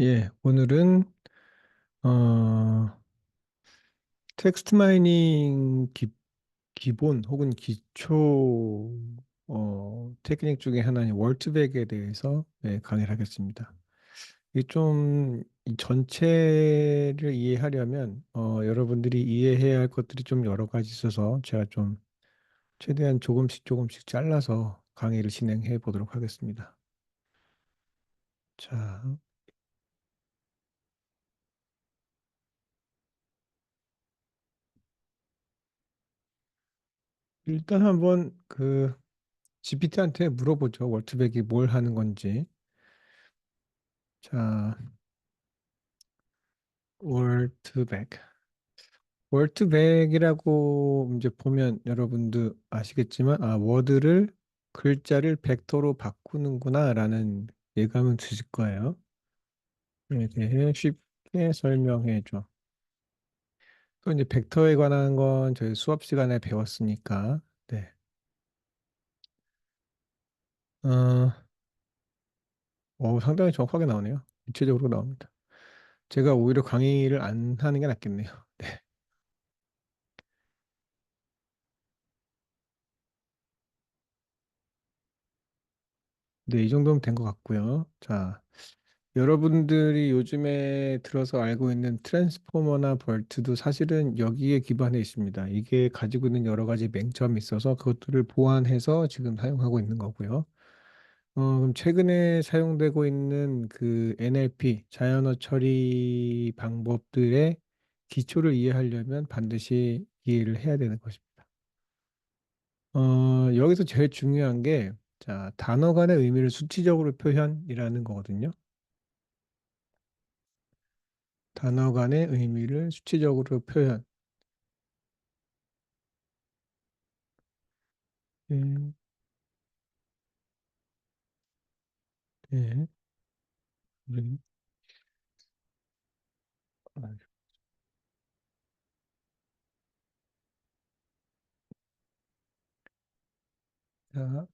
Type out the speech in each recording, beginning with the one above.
예, 오늘은 텍스트 마이닝 기본 혹은 기초 테크닉 중에 하나인 월트백에 대해서 강의를 하겠습니다. 이 전체를 이해하려면 여러분들이 이해해야 할 것들이 좀 여러 가지 있어서 제가 좀 최대한 조금씩 조금씩 잘라서 강의를 진행해 보도록 하겠습니다. 자, 일단 한번 GPT한테 물어보죠. 월트백이 뭘 하는 건지. 자, 월트백. 월트백이라고 이제 보면 여러분도 아시겠지만, 워드를 글자를 벡터로 바꾸는구나라는 예감은 드실 거예요. 에 대해 쉽게 설명해 줘. 또 이제 벡터에 관한 건 저희 수업 시간에 배웠으니까, 네. 어, 상당히 정확하게 나오네요. 구체적으로 나옵니다. 제가 오히려 강의를 안 하는 게 낫겠네요. 네. 네, 이 정도면 된 것 같고요. 자, 여러분들이 요즘에 들어서 알고 있는 트랜스포머나 벌트도 사실은 여기에 기반해 있습니다. 이게 가지고 있는 여러 가지 맹점이 있어서 그것들을 보완해서 지금 사용하고 있는 거고요. 그럼 최근에 사용되고 있는 그 NLP, 자연어 처리 방법들의 기초를 이해하려면 반드시 이해를 해야 되는 것입니다. 여기서 제일 중요한 게, 자, 단어 간의 의미를 수치적으로 표현이라는 거거든요. 단어 간의 의미를 수치적으로 표현. 예, 예, 우리, 자,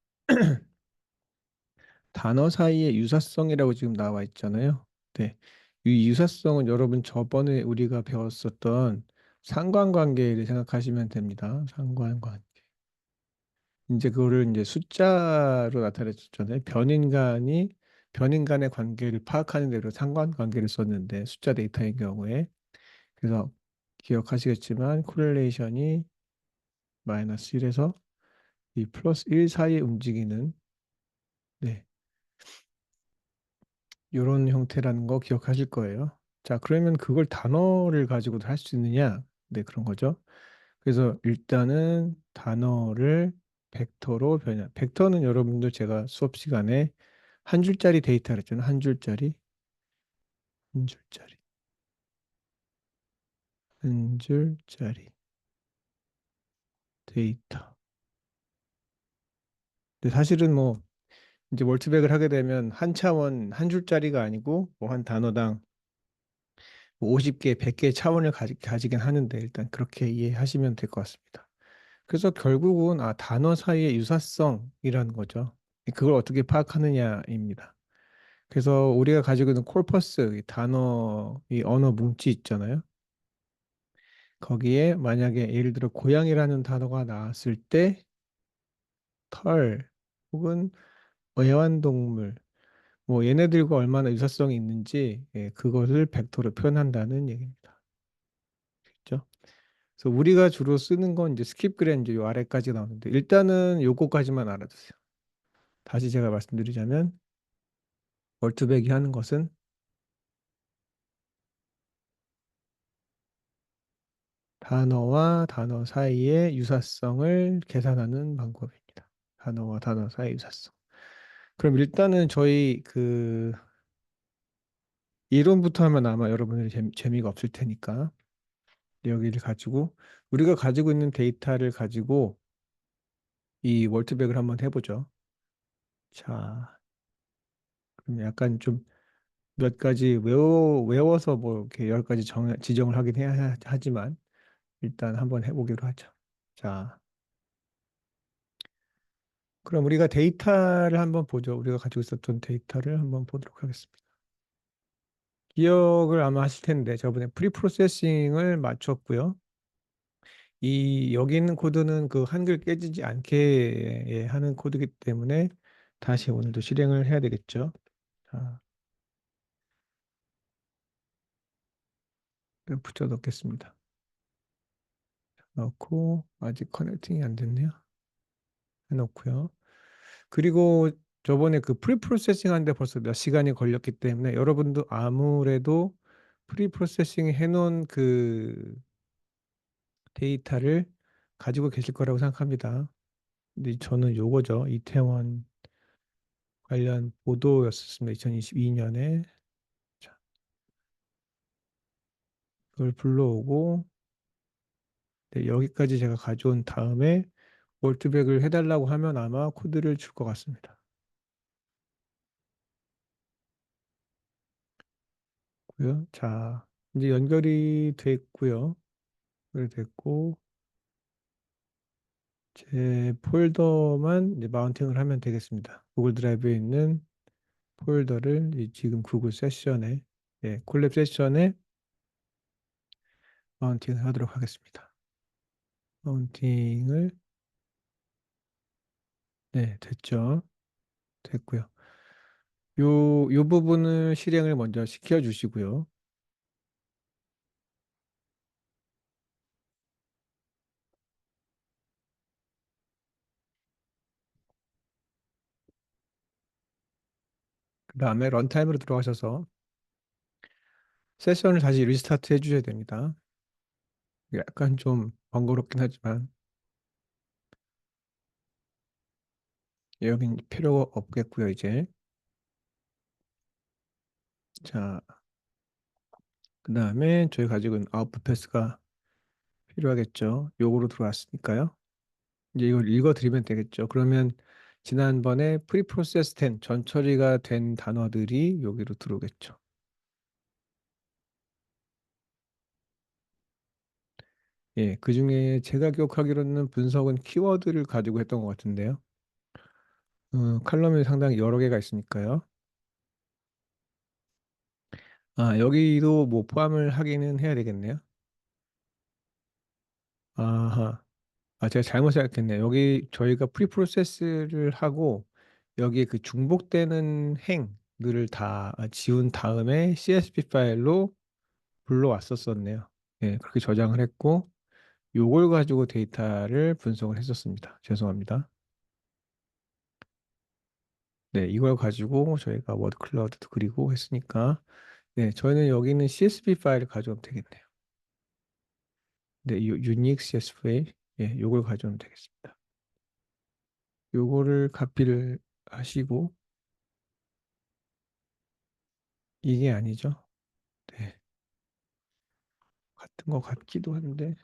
단어 사이의 유사성이라고 지금 나와 있잖아요. 네. 이 유사성은 여러분 저번에 우리가 배웠었던 상관관계를 생각하시면 됩니다. 상관관계. 이제 그거를 이제 숫자로 나타냈었잖아요. 변인 간의 관계를 파악하는 대로 상관관계를 썼는데 숫자 데이터의 경우에 그래서 기억하시겠지만 코렐레이션이 마이너스 1에서 이 플러스 1 사이에 움직이는 네, 이런 형태라는 거 기억하실 거예요. 자, 그러면 그걸 단어를 가지고도 할 수 있느냐? 네, 그런 거죠. 그래서 일단은 단어를 벡터로 변형. 벡터는 여러분들 제가 수업 시간에 한 줄짜리 데이터를 했잖아요. 한 줄짜리, 한 줄짜리 데이터. 근데 사실은 뭐 이제 멀티백을 하게 되면 한 차원 한 줄짜리가 아니고 뭐 한 단어당 뭐 50개, 100개 차원을 가지긴 하는데 일단 그렇게 이해하시면 될 것 같습니다. 그래서 결국은 단어 사이의 유사성이라는 거죠. 그걸 어떻게 파악하느냐입니다. 그래서 우리가 가지고 있는 콜퍼스, 이 단어, 이 언어 뭉치 있잖아요. 거기에 만약에 예를 들어 고양이라는 단어가 나왔을 때 털 혹은 애완동물 뭐 얘네들과 얼마나 유사성이 있는지 그것을 벡터로 표현한다는 얘기입니다. 그렇죠? 그래서 우리가 주로 쓰는 건 이제 스킵그램 요 아래까지 나오는데 일단은 요거까지만 알아두세요. 다시 제가 말씀드리자면 월트백이 하는 것은 단어와 단어 사이의 유사성을 계산하는 방법입니다. 단어와 단어 사이의 유사성. 그럼 일단은 저희 그 이론부터 하면 아마 여러분들이 재미가 없을 테니까 여기를 가지고 우리가 가지고 있는 데이터를 가지고 이 월트백을 한번 해보죠. 자, 그럼 약간 좀 몇 가지 외워서 뭐 이렇게 열 가지 지정을 하긴 해야 하지만 일단 한번 해보기로 하죠. 자, 그럼 우리가 데이터를 한번 보죠. 우리가 가지고 있었던 데이터를 한번 보도록 하겠습니다. 기억을 아마 하실 텐데 저번에 프리 프로세싱을 맞췄고요. 이 여기 있는 코드는 그 한글 깨지지 않게 하는 코드이기 때문에 다시 오늘도 실행을 해야 되겠죠. 자, 붙여 넣겠습니다. 넣고 아직 커넥팅이 안 됐네요. 해놓고요. 그리고 저번에 그 프리 프로세싱 하는데 벌써 몇 시간이 걸렸기 때문에 여러분도 아무래도 프리 프로세싱 해놓은 그 데이터를 가지고 계실 거라고 생각합니다. 근데 저는 요거죠. 이태원 관련 보도였었습니다. 2022년에. 자, 그걸 불러오고 네, 여기까지 제가 가져온 다음에 월트백을 해달라고 하면 아마 코드를 줄 것 같습니다. 고요. 자, 이제 연결이 됐고요. 연결이 됐고 제 폴더만 이제 마운팅을 하면 되겠습니다. 구글 드라이브에 있는 폴더를 지금 구글 세션에 콜랩 세션에 마운팅을 하도록 하겠습니다. 마운팅을 네, 됐죠. 됐고요. 요 부분을 실행을 먼저 시켜 주시고요. 그 다음에 런타임으로 들어가셔서 세션을 다시 리스타트 해주셔야 됩니다. 약간 좀 번거롭긴 하지만 여긴 필요가 없겠고요, 이제. 자, 그 다음에 저희 가지고 있는 아웃풋 패스가 필요하겠죠. 요거로 들어왔으니까요. 이제 이걸 읽어드리면 되겠죠. 그러면 지난번에 프리프로세스 된 전 처리가 된 단어들이 여기로 들어오겠죠. 예, 그 중에 제가 기억하기로는 분석은 키워드를 가지고 했던 것 같은데요. 칼럼이 상당히 여러 개가 있으니까요. 아, 여기도 뭐 포함을 하기는 해야 되겠네요. 아하. 아, 제가 잘못 생각했네요. 여기 저희가 프리프로세스를 하고 여기에 그 중복되는 행들을 다 지운 다음에 CSV 파일로 불러왔었었네요. 예, 그렇게 저장을 했고 요걸 가지고 데이터를 분석을 했었습니다. 죄송합니다. 네, 이걸 가지고 저희가 워드 클라우드도 그리고 했으니까 네, 저희는 여기 있는 CSV 파일을 가져오면 되겠네요. 네, 유닉 CSV 예, 요걸 가져오면 되겠습니다. 요거를 카피를 하시고 이게 아니죠. 네, 같은 거 같기도 한데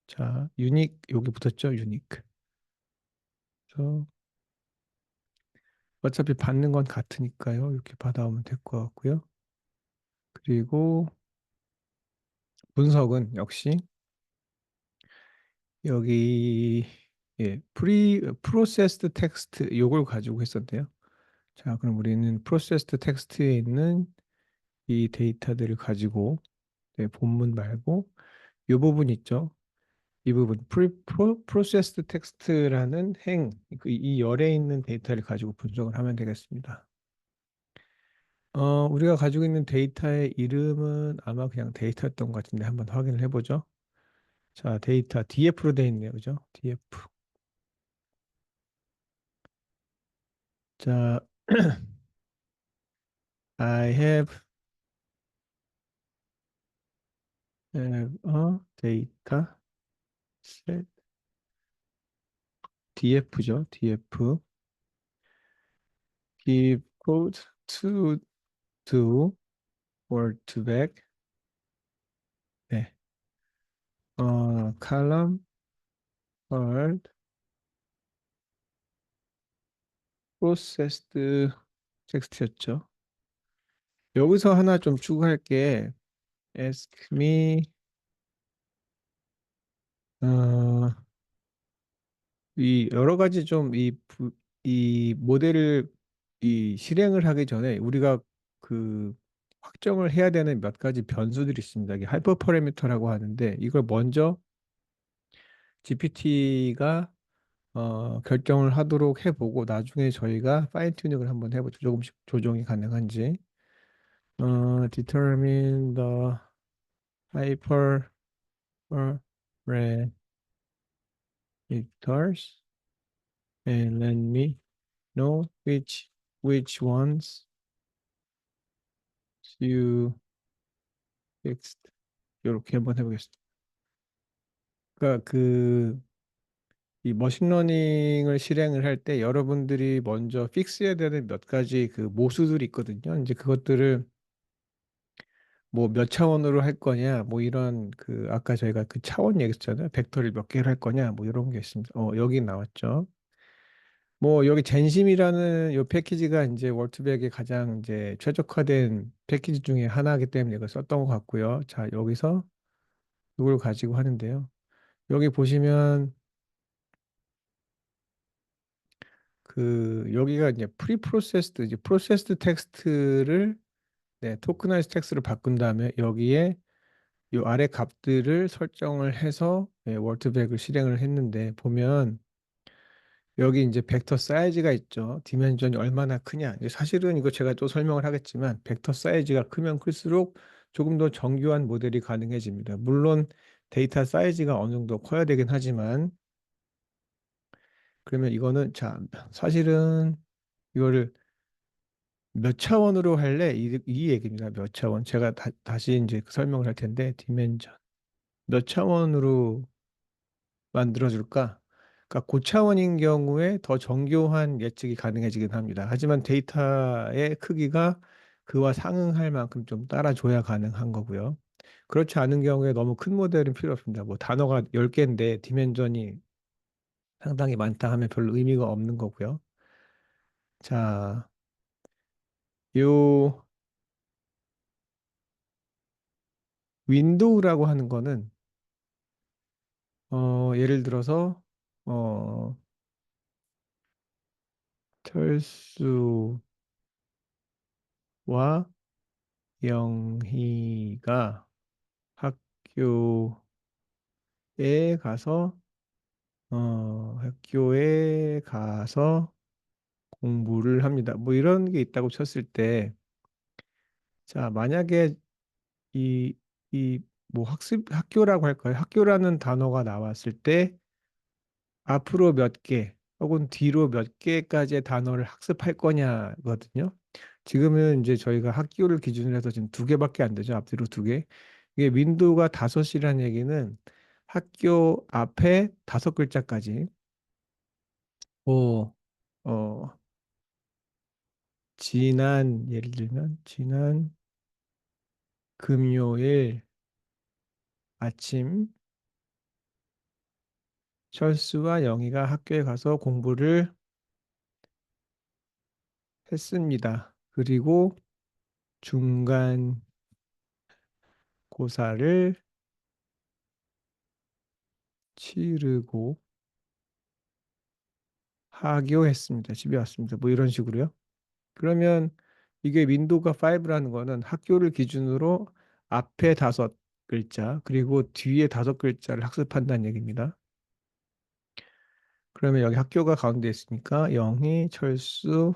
자, 유닉 여기 붙었죠, 유닉. 그래서 어차피 받는 건 같으니까요. 이렇게 받아오면 될 것 같고요. 그리고 분석은 역시 여기 프로세스드 텍스트 요걸 가지고 했었대요. 자, 그럼 우리는 프로세스드 텍스트에 있는 이 데이터들을 가지고 본문 말고 이 부분 있죠. 이 부분 프로세스드 텍스트라는 이 열에 있는 데이터를 가지고 분석을 하면 되겠습니다. 우리가 가지고 있는 데이터의 이름은 아마 그냥 데이터였던 것 같은데 한번 확인을 해보죠. 자, 데이터 DF로 되어 있네요. 그죠? DF. 자, I have a data set DF죠. DF. Give code to do or to back. 네. column called processed 텍스트였죠. 여기서 하나 좀 추가할 게 ask me 어, 이 여러 가지 좀 이 모델을 이 실행을 하기 전에 우리가 그 확정을 해야 되는 몇 가지 변수들이 있습니다. 이게 하이퍼 파라미터라고 하는데 이걸 먼저 GPT가 결정을 하도록 해보고 나중에 저희가 파인 튜닝을 한번 해보죠. 조금씩 조정이 가능한지. Determine the hyper parameters and let me know which ones you fixed. 이렇게 한번 해보겠습니다. 그러니까 이 머신러닝을 실행을 할 때 여러분들이 먼저 픽스해야 되는 몇 가지 그 모수들이 있거든요. 이제 그것들을 뭐 몇 차원으로 할 거냐, 뭐 이런 그 아까 저희가 그 차원 얘기했잖아요. 벡터를 몇 개를 할 거냐, 뭐 이런 게 있습니다. 여기 나왔죠. 뭐 여기 젠심이라는 요 패키지가 이제 월트백의 가장 이제 최적화된 패키지 중에 하나이기 때문에 이걸 썼던 것 같고요. 자, 여기서 이걸 가지고 하는데요. 여기 보시면 그 여기가 이제 프리 프로세스드 이제 프로세스드 텍스트를 네, 토크나이즈 텍스트로 바꾼 다음에 여기에 요 아래 값들을 설정을 해서 네, 월트백을 실행을 했는데 보면 여기 이제 벡터 사이즈가 있죠. 디멘전이 얼마나 크냐. 이제 사실은 이거 제가 또 설명을 하겠지만 벡터 사이즈가 크면 클수록 조금 더 정교한 모델이 가능해집니다. 물론 데이터 사이즈가 어느 정도 커야 되긴 하지만 그러면 이거는 자 사실은 이거를 몇 차원으로 할래? 이 얘기입니다. 몇 차원. 제가 다시 이제 설명을 할 텐데 디멘전 몇 차원으로 만들어줄까? 그러니까 고차원인 경우에 더 정교한 예측이 가능해지긴 합니다. 하지만 데이터의 크기가 그와 상응할 만큼 좀 따라줘야 가능한 거고요. 그렇지 않은 경우에 너무 큰 모델은 필요 없습니다. 뭐 단어가 10개인데 디멘전이 상당히 많다 하면 별로 의미가 없는 거고요. 자, 요 윈도우라고 하는 거는 예를 들어서 어, 철수와 영희가 학교에 가서 학교에 가서 공부를 합니다. 뭐 이런 게 있다고 쳤을 때, 자, 만약에 이, 뭐 학교라고 할까요? 학교라는 단어가 나왔을 때 앞으로 몇 개, 혹은 뒤로 몇 개까지의 단어를 학습할 거냐거든요. 지금은 이제 저희가 학교를 기준으로 해서 지금 두 개밖에 안 되죠. 앞뒤로 두 개. 이게 윈도우가 다섯이라는 얘기는 학교 앞에 다섯 글자까지. 뭐, 어, 예를 들면, 지난 금요일 아침 철수와 영희가 학교에 가서 공부를 했습니다. 그리고 중간 고사를 치르고 하교했습니다. 집에 왔습니다. 뭐 이런 식으로요. 그러면 이게 윈도우가 5라는 거는 학교를 기준으로 앞에 다섯 글자 그리고 뒤에 다섯 글자를 학습한다는 얘기입니다. 그러면 여기 학교가 가운데 있으니까 영희, 철수,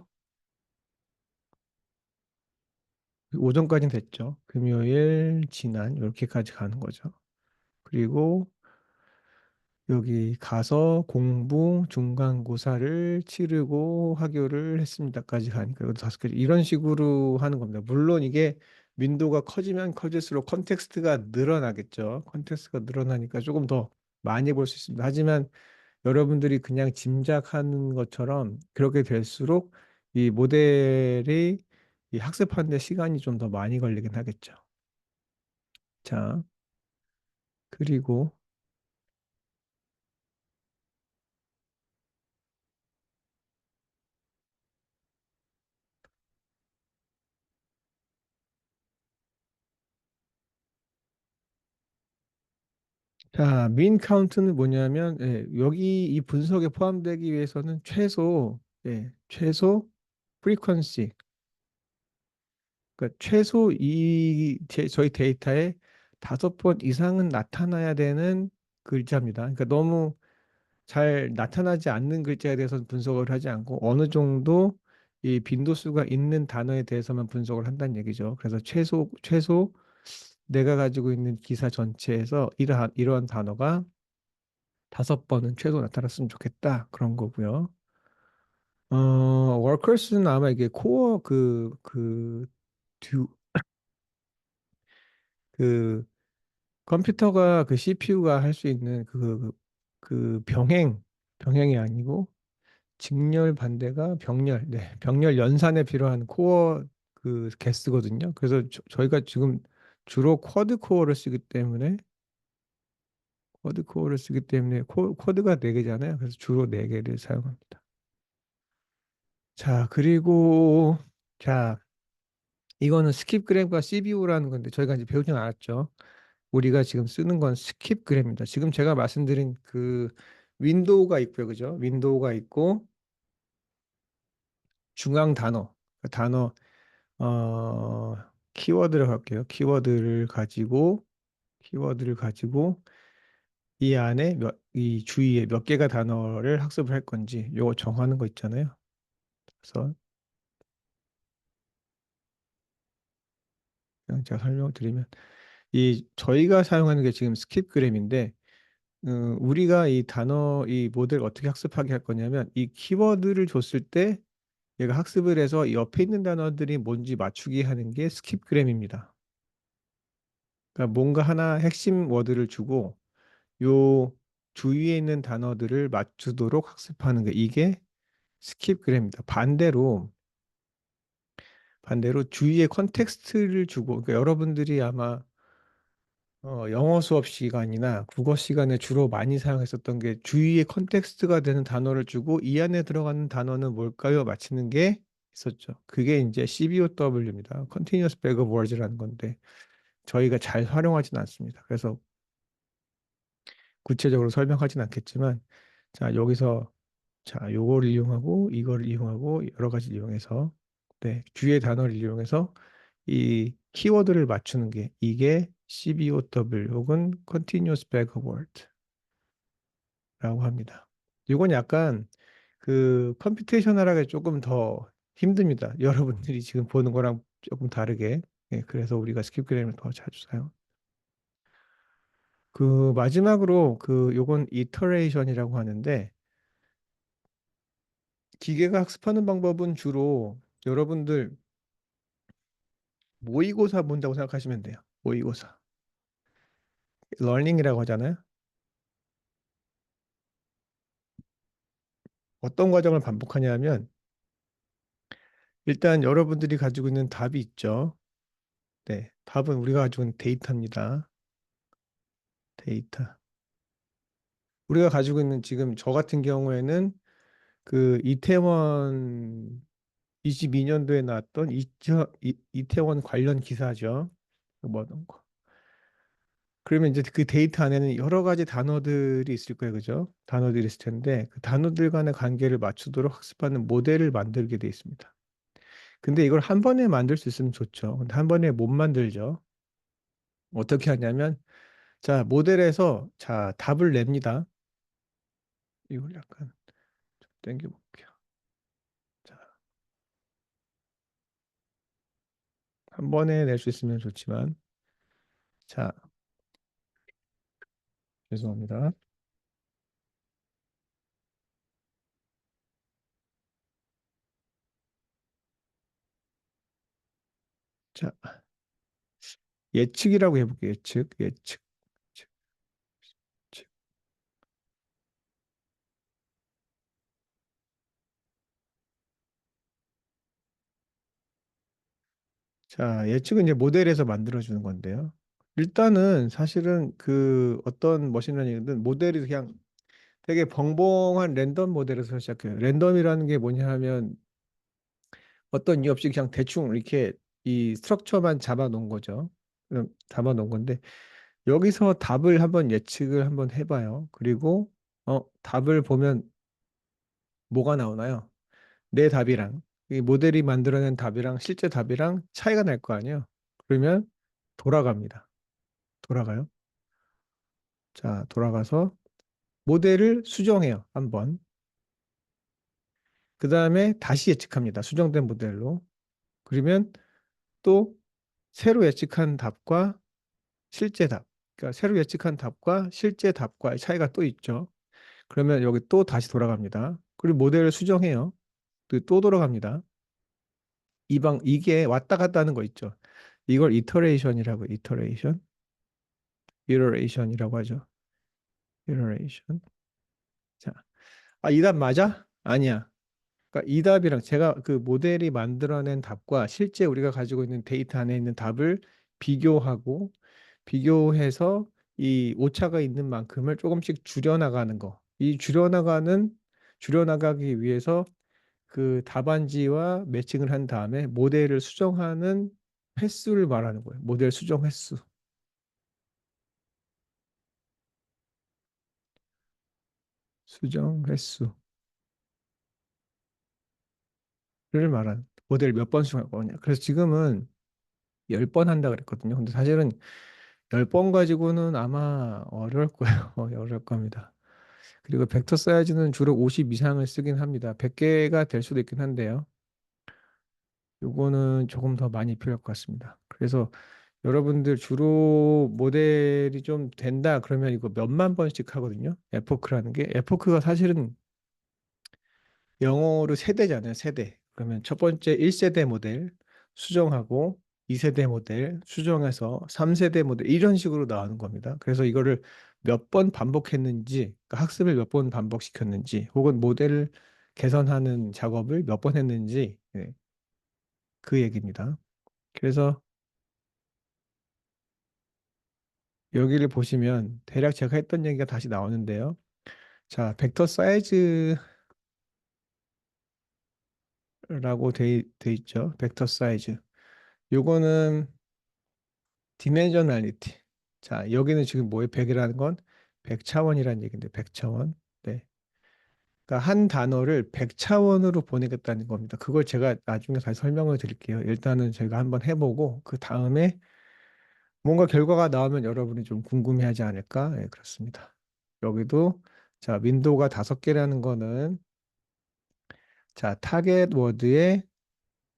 오전까지는 됐죠. 금요일, 지난 이렇게까지 가는 거죠. 그리고 여기 가서 공부 중간고사를 치르고 하교를 했습니다까지 가니까 이것도 다섯 가지 이런 식으로 하는 겁니다. 물론 이게 윈도우가 커지면 커질수록 컨텍스트가 늘어나겠죠. 컨텍스트가 늘어나니까 조금 더 많이 볼 수 있습니다. 하지만 여러분들이 그냥 짐작하는 것처럼 그렇게 될수록 이 모델이 이 학습하는 데 시간이 좀 더 많이 걸리긴 하겠죠. 자, 그리고 자, 민 카운트는 뭐냐면 여기 이 분석에 포함되기 위해서는 최소 프리퀀시 그러니까 최소 저희 데이터에 5번 이상은 나타나야 되는 글자입니다. 그러니까 너무 잘 나타나지 않는 글자에 대해서는 분석을 하지 않고 어느 정도 이 빈도수가 있는 단어에 대해서만 분석을 한다는 얘기죠. 그래서 최소 내가 가지고 있는 기사 전체에서 이러한 단어가 5번은 최소 나타났으면 좋겠다. 그런 거고요. 워커스는 아마 이게 코어 그 컴퓨터가 그 CPU가 할 수 있는 병행이 아니고 직렬 반대가 병렬, 네, 병렬 연산에 필요한 코어 그 개수거든요. 그래서 저희가 지금 주로 쿼드 코어를 쓰기 때문에 코드가 4개잖아요. 그래서 주로 4개를 사용합니다. 자, 그리고 자, 이거는 스킵그램과 CBU라는 건데 저희가 이제 배우진 않았죠. 우리가 지금 쓰는 건 스킵그램입니다. 지금 제가 말씀드린 그 윈도우가 있고요. 그죠? 윈도우가 있고 중앙 단어, 그 단어 어 키워드를 할게요. 키워드를 가지고 이 안에 이 주위에 몇 개가 단어를 학습을 할 건지 요거 정하는 거 있잖아요. 그래서 그냥 제가 설명을 드리면 이 저희가 사용하는 게 지금 스킵그램인데 우리가 이 모델 어떻게 학습하게 할 거냐면 이 키워드를 줬을 때 얘가 학습을 해서 옆에 있는 단어들이 뭔지 맞추기 하는 게 스킵그램입니다. 그러니까 뭔가 하나 핵심 워드를 주고 요 주위에 있는 단어들을 맞추도록 학습하는 게 이게 스킵그램입니다. 반대로 주위에 컨텍스트를 주고 그러니까 여러분들이 아마 영어 수업 시간이나 국어 시간에 주로 많이 사용했었던 게 주위에 컨텍스트가 되는 단어를 주고 이 안에 들어가는 단어는 뭘까요? 맞히는 게 있었죠. 그게 이제 CBOW입니다. Continuous Bag of Words라는 건데 저희가 잘 활용하지는 않습니다. 그래서 구체적으로 설명하진 않겠지만 자, 여기서 자, 요거를 이용하고 이거를 이용하고 여러 가지 이용해서 네, 주위의 단어를 이용해서 이 키워드를 맞추는 게 이게 CBOW 혹은 Continuous Backward라고 합니다. 이건 약간 그 컴퓨테이셔널하게 조금 더 힘듭니다. 여러분들이 지금 보는 거랑 조금 다르게. 예, 그래서 우리가 스킵그램을 더 자주 사용. 그 마지막으로 그 요건 이터레이션이라고 하는데 기계가 학습하는 방법은 주로 여러분들 모의고사 본다고 생각하시면 돼요. 모의고사. 러닝이라고 하잖아요. 어떤 과정을 반복하냐면 일단 여러분들이 가지고 있는 답이 있죠. 네, 답은 우리가 가지고 있는 데이터입니다. 데이터. 우리가 가지고 있는 지금 저 같은 경우에는 그 이태원 22년도에 나왔던 이태원 관련 기사죠. 뭐 어떤 거. 그러면 이제 그 데이터 안에는 여러 가지 단어들이 있을 거예요. 그죠? 단어들이 있을 텐데 그 단어들 간의 관계를 맞추도록 학습하는 모델을 만들게 돼 있습니다. 근데 이걸 한 번에 만들 수 있으면 좋죠. 근데 한 번에 못 만들죠. 어떻게 하냐면 자, 모델에서 자, 답을 냅니다. 이걸 약간 좀 당겨 볼게요. 자, 한 번에 낼 수 있으면 좋지만 자, 죄송합니다. 자, 예측이라고 해볼게요. 예측. 예측. 예측. 자, 예측은 이제 모델에서 만들어주는 건데요. 일단은 사실은 그 어떤 머신러닝이든 모델이 그냥 되게 벙벙한 랜덤 모델에서 시작해요. 랜덤이라는 게 뭐냐 하면 어떤 이유 없이 그냥 대충 이렇게 이 스트럭처만 잡아 놓은 거죠. 그럼 잡아 놓은 건데 여기서 답을 한번 예측을 한번 해봐요. 그리고 답을 보면 뭐가 나오나요? 내 답이랑 이 모델이 만들어낸 답이랑 실제 답이랑 차이가 날 거 아니에요. 그러면 돌아갑니다. 돌아가요. 자, 돌아가서 모델을 수정해요. 한번. 그 다음에 다시 예측합니다. 수정된 모델로. 그러면 또 새로 예측한 답과 실제 답. 그러니까 새로 예측한 답과 실제 답과의 차이가 또 있죠. 그러면 여기 또 다시 돌아갑니다. 그리고 모델을 수정해요. 또 돌아갑니다. 이게 왔다 갔다 하는 거 있죠. 이걸 이터레이션이라고, 이터레이션이라고 하죠. 이터레이션. 자, 이 답 맞아? 아니야. 그러니까 이 답이랑 제가 그 모델이 만들어낸 답과 실제 우리가 가지고 있는 데이터 안에 있는 답을 비교하고 비교해서 이 오차가 있는 만큼을 조금씩 줄여나가는 거. 줄여나가기 위해서 그 답안지와 매칭을 한 다음에 모델을 수정하는 횟수를 말하는 거예요. 모델 수정 횟수. 수정 횟수를 말하는 모델 몇 번 수정할 거냐. 그래서 지금은 10번 한다 그랬거든요. 근데 사실은 10번 가지고는 아마 어려울 거예요. 어려울 겁니다. 그리고 벡터 사이즈는 주로 50 이상을 쓰긴 합니다. 100개가 될 수도 있긴 한데요. 요거는 조금 더 많이 필요할 것 같습니다. 그래서 여러분들 주로 모델이 좀 된다 그러면 이거 몇만 번씩 하거든요. 에포크라는 게 에포크가 사실은 영어로 세대잖아요. 세대. 그러면 첫 번째 1세대 모델 수정하고 2세대 모델 수정해서 3세대 모델 이런 식으로 나오는 겁니다. 그래서 이거를 몇 번 반복했는지, 그러니까 학습을 몇 번 반복시켰는지, 혹은 모델을 개선하는 작업을 몇 번 했는지, 그 얘기입니다. 그래서 여기를 보시면 대략 제가 했던 얘기가 다시 나오는데요. 자, 벡터 사이즈라고 돼 있죠. 벡터 사이즈. 요거는 디멘셔널리티. 자, 여기는 지금 뭐예요? 100이라는 건 100차원이라는 얘기인데 100차원. 네. 그러니까 한 단어를 100차원으로 보내겠다는 겁니다. 그걸 제가 나중에 다시 설명을 드릴게요. 일단은 저희가 한번 해보고 그 다음에 뭔가 결과가 나오면 여러분이 좀 궁금해하지 않을까? 네, 그렇습니다. 여기도 자, 윈도우가 5개라는 거는 자, 타겟 워드의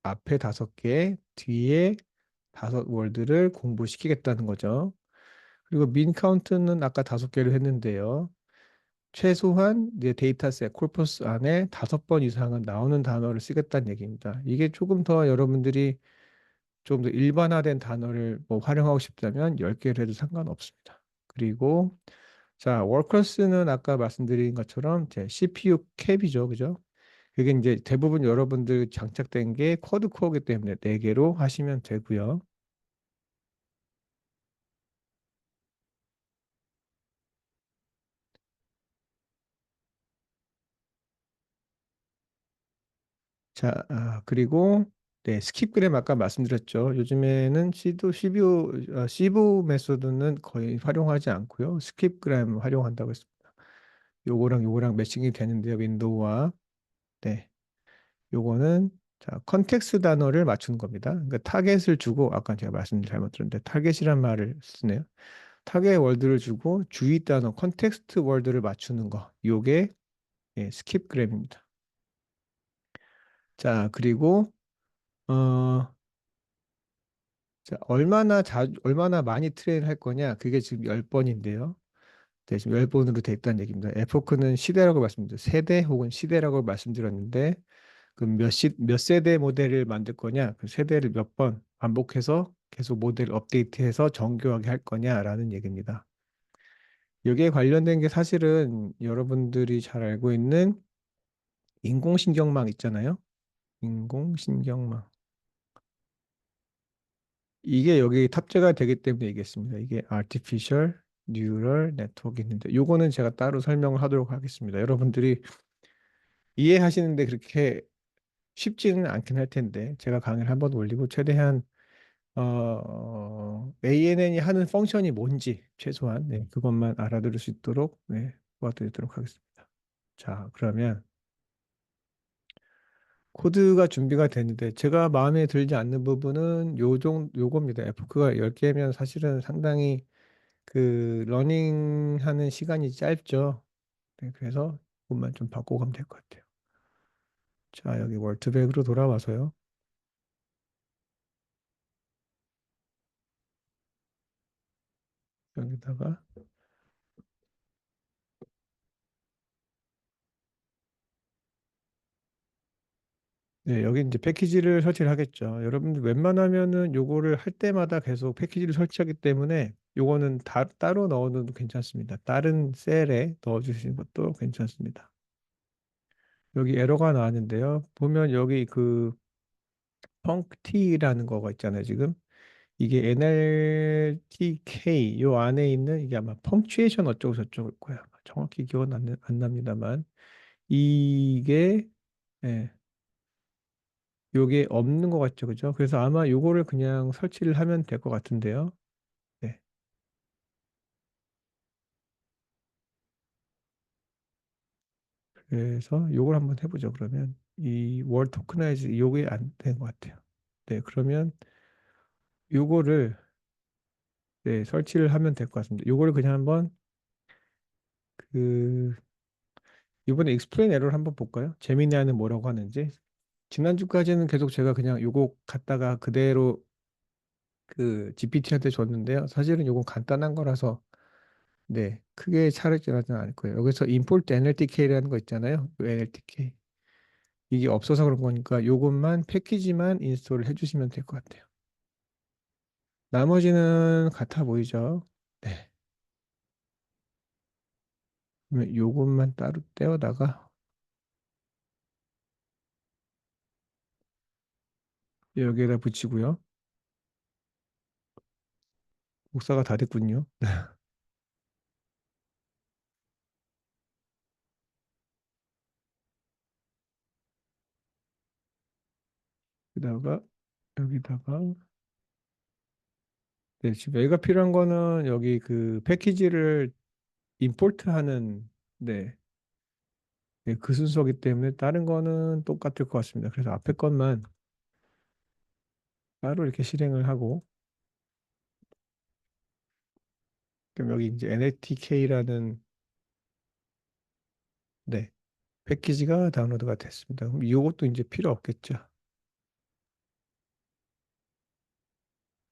앞에 5개, 뒤에 5월드를 공부시키겠다는 거죠. 그리고 민 카운트는 아까 5개를 했는데요. 최소한 이제 데이터셋 코퍼스 안에 5번 이상은 나오는 단어를 쓰겠다는 얘기입니다. 이게 조금 더 여러분들이 좀 더 일반화된 단어를 뭐 활용하고 싶다면 10개를 해도 상관없습니다. 그리고 자, 워커스는 아까 말씀드린 것처럼 제 CPU 캡이죠. 그죠? 그게 이제 대부분 여러분들 장착된 게 쿼드 코어이기 때문에 4개로 하시면 되고요. 자, 그리고 네, 스킵그램 아까 말씀드렸죠. 요즘에는 시브 메소드는 거의 활용하지 않고요. 스킵그램 활용한다고 했습니다. 요거랑 매칭이 되는데요. 윈도우와 네, 요거는 자, 컨텍스트 단어를 맞추는 겁니다. 그러니까 타겟을 주고 아까 제가 말씀 잘못 들었는데 타겟이란 말을 쓰네요. 타겟 월드를 주고 주의 단어 컨텍스트 월드를 맞추는 거. 요게 스킵그램입니다. 자, 그리고 어 자, 얼마나 많이 트레이를 할 거냐? 그게 지금 10번인데요. 네, 지금 10번으로 돼 있다는 얘기입니다. 에포크는 시대라고 말씀드렸어요. 세대 혹은 시대라고 말씀드렸는데, 그럼 몇 세대 모델을 만들 거냐? 그 세대를 몇 번 반복해서 계속 모델 업데이트해서 정교하게 할 거냐라는 얘기입니다. 여기에 관련된 게 사실은 여러분들이 잘 알고 있는 인공신경망 있잖아요. 인공신경망. 이게 여기 탑재가 되기 때문에 얘기했습니다. 이게 Artificial Neural Network이 있는데 요거는 제가 따로 설명을 하도록 하겠습니다. 여러분들이 이해하시는데 그렇게 쉽지는 않긴 할 텐데 제가 강의를 한번 올리고 최대한 ANN이 하는 펑션이 뭔지 최소한 그것만 알아들을 수 있도록 도와드리도록 하겠습니다. 자, 그러면 코드가 준비가 되는데 제가 마음에 들지 않는 부분은 요겁니다. 에포크가 10개면 사실은 상당히 그 러닝하는 시간이 짧죠. 네, 그래서 그것만 좀 바꿔가면 될 것 같아요. 자, 여기 월트백으로 돌아와서요. 여기다가 네, 여기 이제 패키지를 설치를 하겠죠. 여러분들 웬만하면은 요거를 할 때마다 계속 패키지를 설치하기 때문에 요거는 따로 넣어도 괜찮습니다. 다른 셀에 넣어주시는 것도 괜찮습니다. 여기 에러가 나왔는데요. 보면 여기 그 펑크티라는 거가 있잖아요, 지금. 이게 NLTK 요 안에 있는 이게 아마 펑츄에이션 어쩌고 저쩌고일 거야. 정확히 기억은 안 납니다만 이게 예, 요게 없는 것 같죠, 그죠? 그래서 아마 요거를 그냥 설치를 하면 될 것 같은데요. 네. 그래서 요걸 한번 해보죠. 그러면 이 월 토크나이즈 요게 안 된 것 같아요. 네, 그러면 요거를 네, 설치를 하면 될 것 같습니다. 요거를 그냥 한번 그 이번에 익스플레인 에러를 한번 볼까요? 제미나는 뭐라고 하는지. 지난주까지는 계속 제가 그냥 요거 갖다가 그대로 그 GPT한테 줬는데요. 사실은 요건 간단한 거라서 네, 크게 차이지는 않을 거예요. 여기서 import NLTK라는 거 있잖아요. 요 NLTK. 이게 없어서 그런 거니까 요것만 패키지만 인스톨을 해주시면 될 것 같아요. 나머지는 같아 보이죠? 네. 그러면 요것만 따로 떼어다가 여기에다 붙이고요. 복사가 다 됐군요. 여기다가 여기다가 네, 지금 여기가 필요한 거는 여기 그 패키지를 임포트하는 네, 네, 그 순서기 때문에 다른 거는 똑같을 것 같습니다. 그래서 앞에 것만 따로 이렇게 실행을 하고 그럼 여기 이제 NATK라는 네, 패키지가 다운로드가 됐습니다. 그럼 이것도 이제 필요 없겠죠.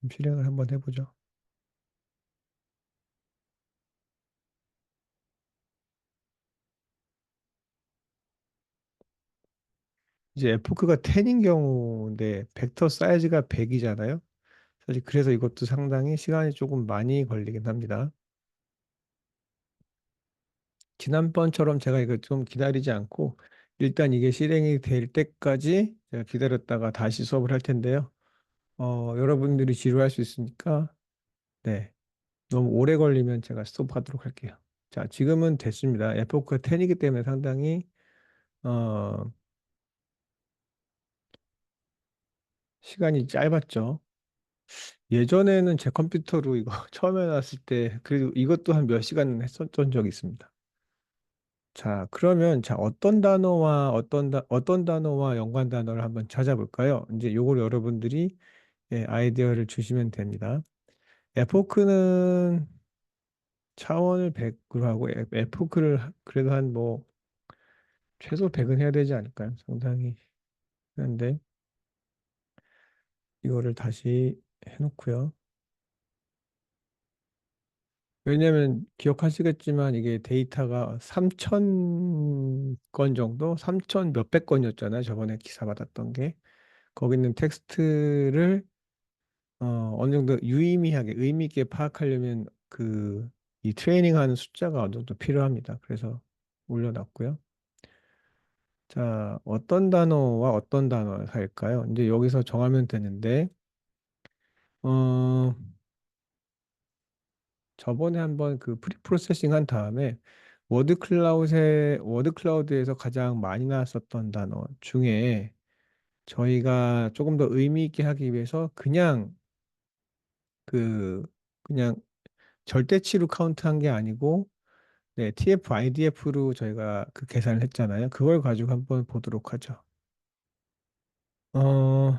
그럼 실행을 한번 해보죠. 이제 에포크가 10인 경우인데 벡터 사이즈가 100이잖아요. 사실 그래서 이것도 상당히 시간이 조금 많이 걸리긴 합니다. 지난번처럼 제가 이거 좀 기다리지 않고 일단 이게 실행이 될 때까지 제가 기다렸다가 다시 수업을 할 텐데요. 여러분들이 지루할 수 있으니까 네, 너무 오래 걸리면 제가 스톱하도록 할게요. 자, 지금은 됐습니다. 에포크 10이기 때문에 상당히 어, 시간이 짧았죠. 예전에는 제 컴퓨터로 이거 처음에 나왔을 때 그래도 이것도 한 몇 시간 했었던 적이 있습니다. 자, 그러면 자 어떤 단어와 연관 단어를 한번 찾아볼까요? 이제 요걸 여러분들이 예, 아이디어를 주시면 됩니다. 에포크는 차원을 100으로 하고 에포크를 그래도 한 뭐 최소 100은 해야 되지 않을까요? 상당히 한데 이거를 다시 해놓고요. 왜냐하면 기억하시겠지만 이게 데이터가 3천 건 정도, 3천 몇백 건이었잖아요. 저번에 기사 받았던 게. 거기 있는 텍스트를 어느 정도 유의미하게 의미 있게 파악하려면 그 이 트레이닝하는 숫자가 어느 정도 필요합니다. 그래서 올려놨고요. 자, 어떤 단어와 어떤 단어를 할까요? 이제 여기서 정하면 되는데 어, 저번에 한번 그 프리 프로세싱 한 다음에 워드 클라우드에서 가장 많이 나왔었던 단어 중에 저희가 조금 더 의미 있게 하기 위해서 그 그냥 절대치로 카운트한 게 아니고 네, TF IDF로 저희가 그 계산을 했잖아요. 그걸 가지고 한번 보도록 하죠. 어,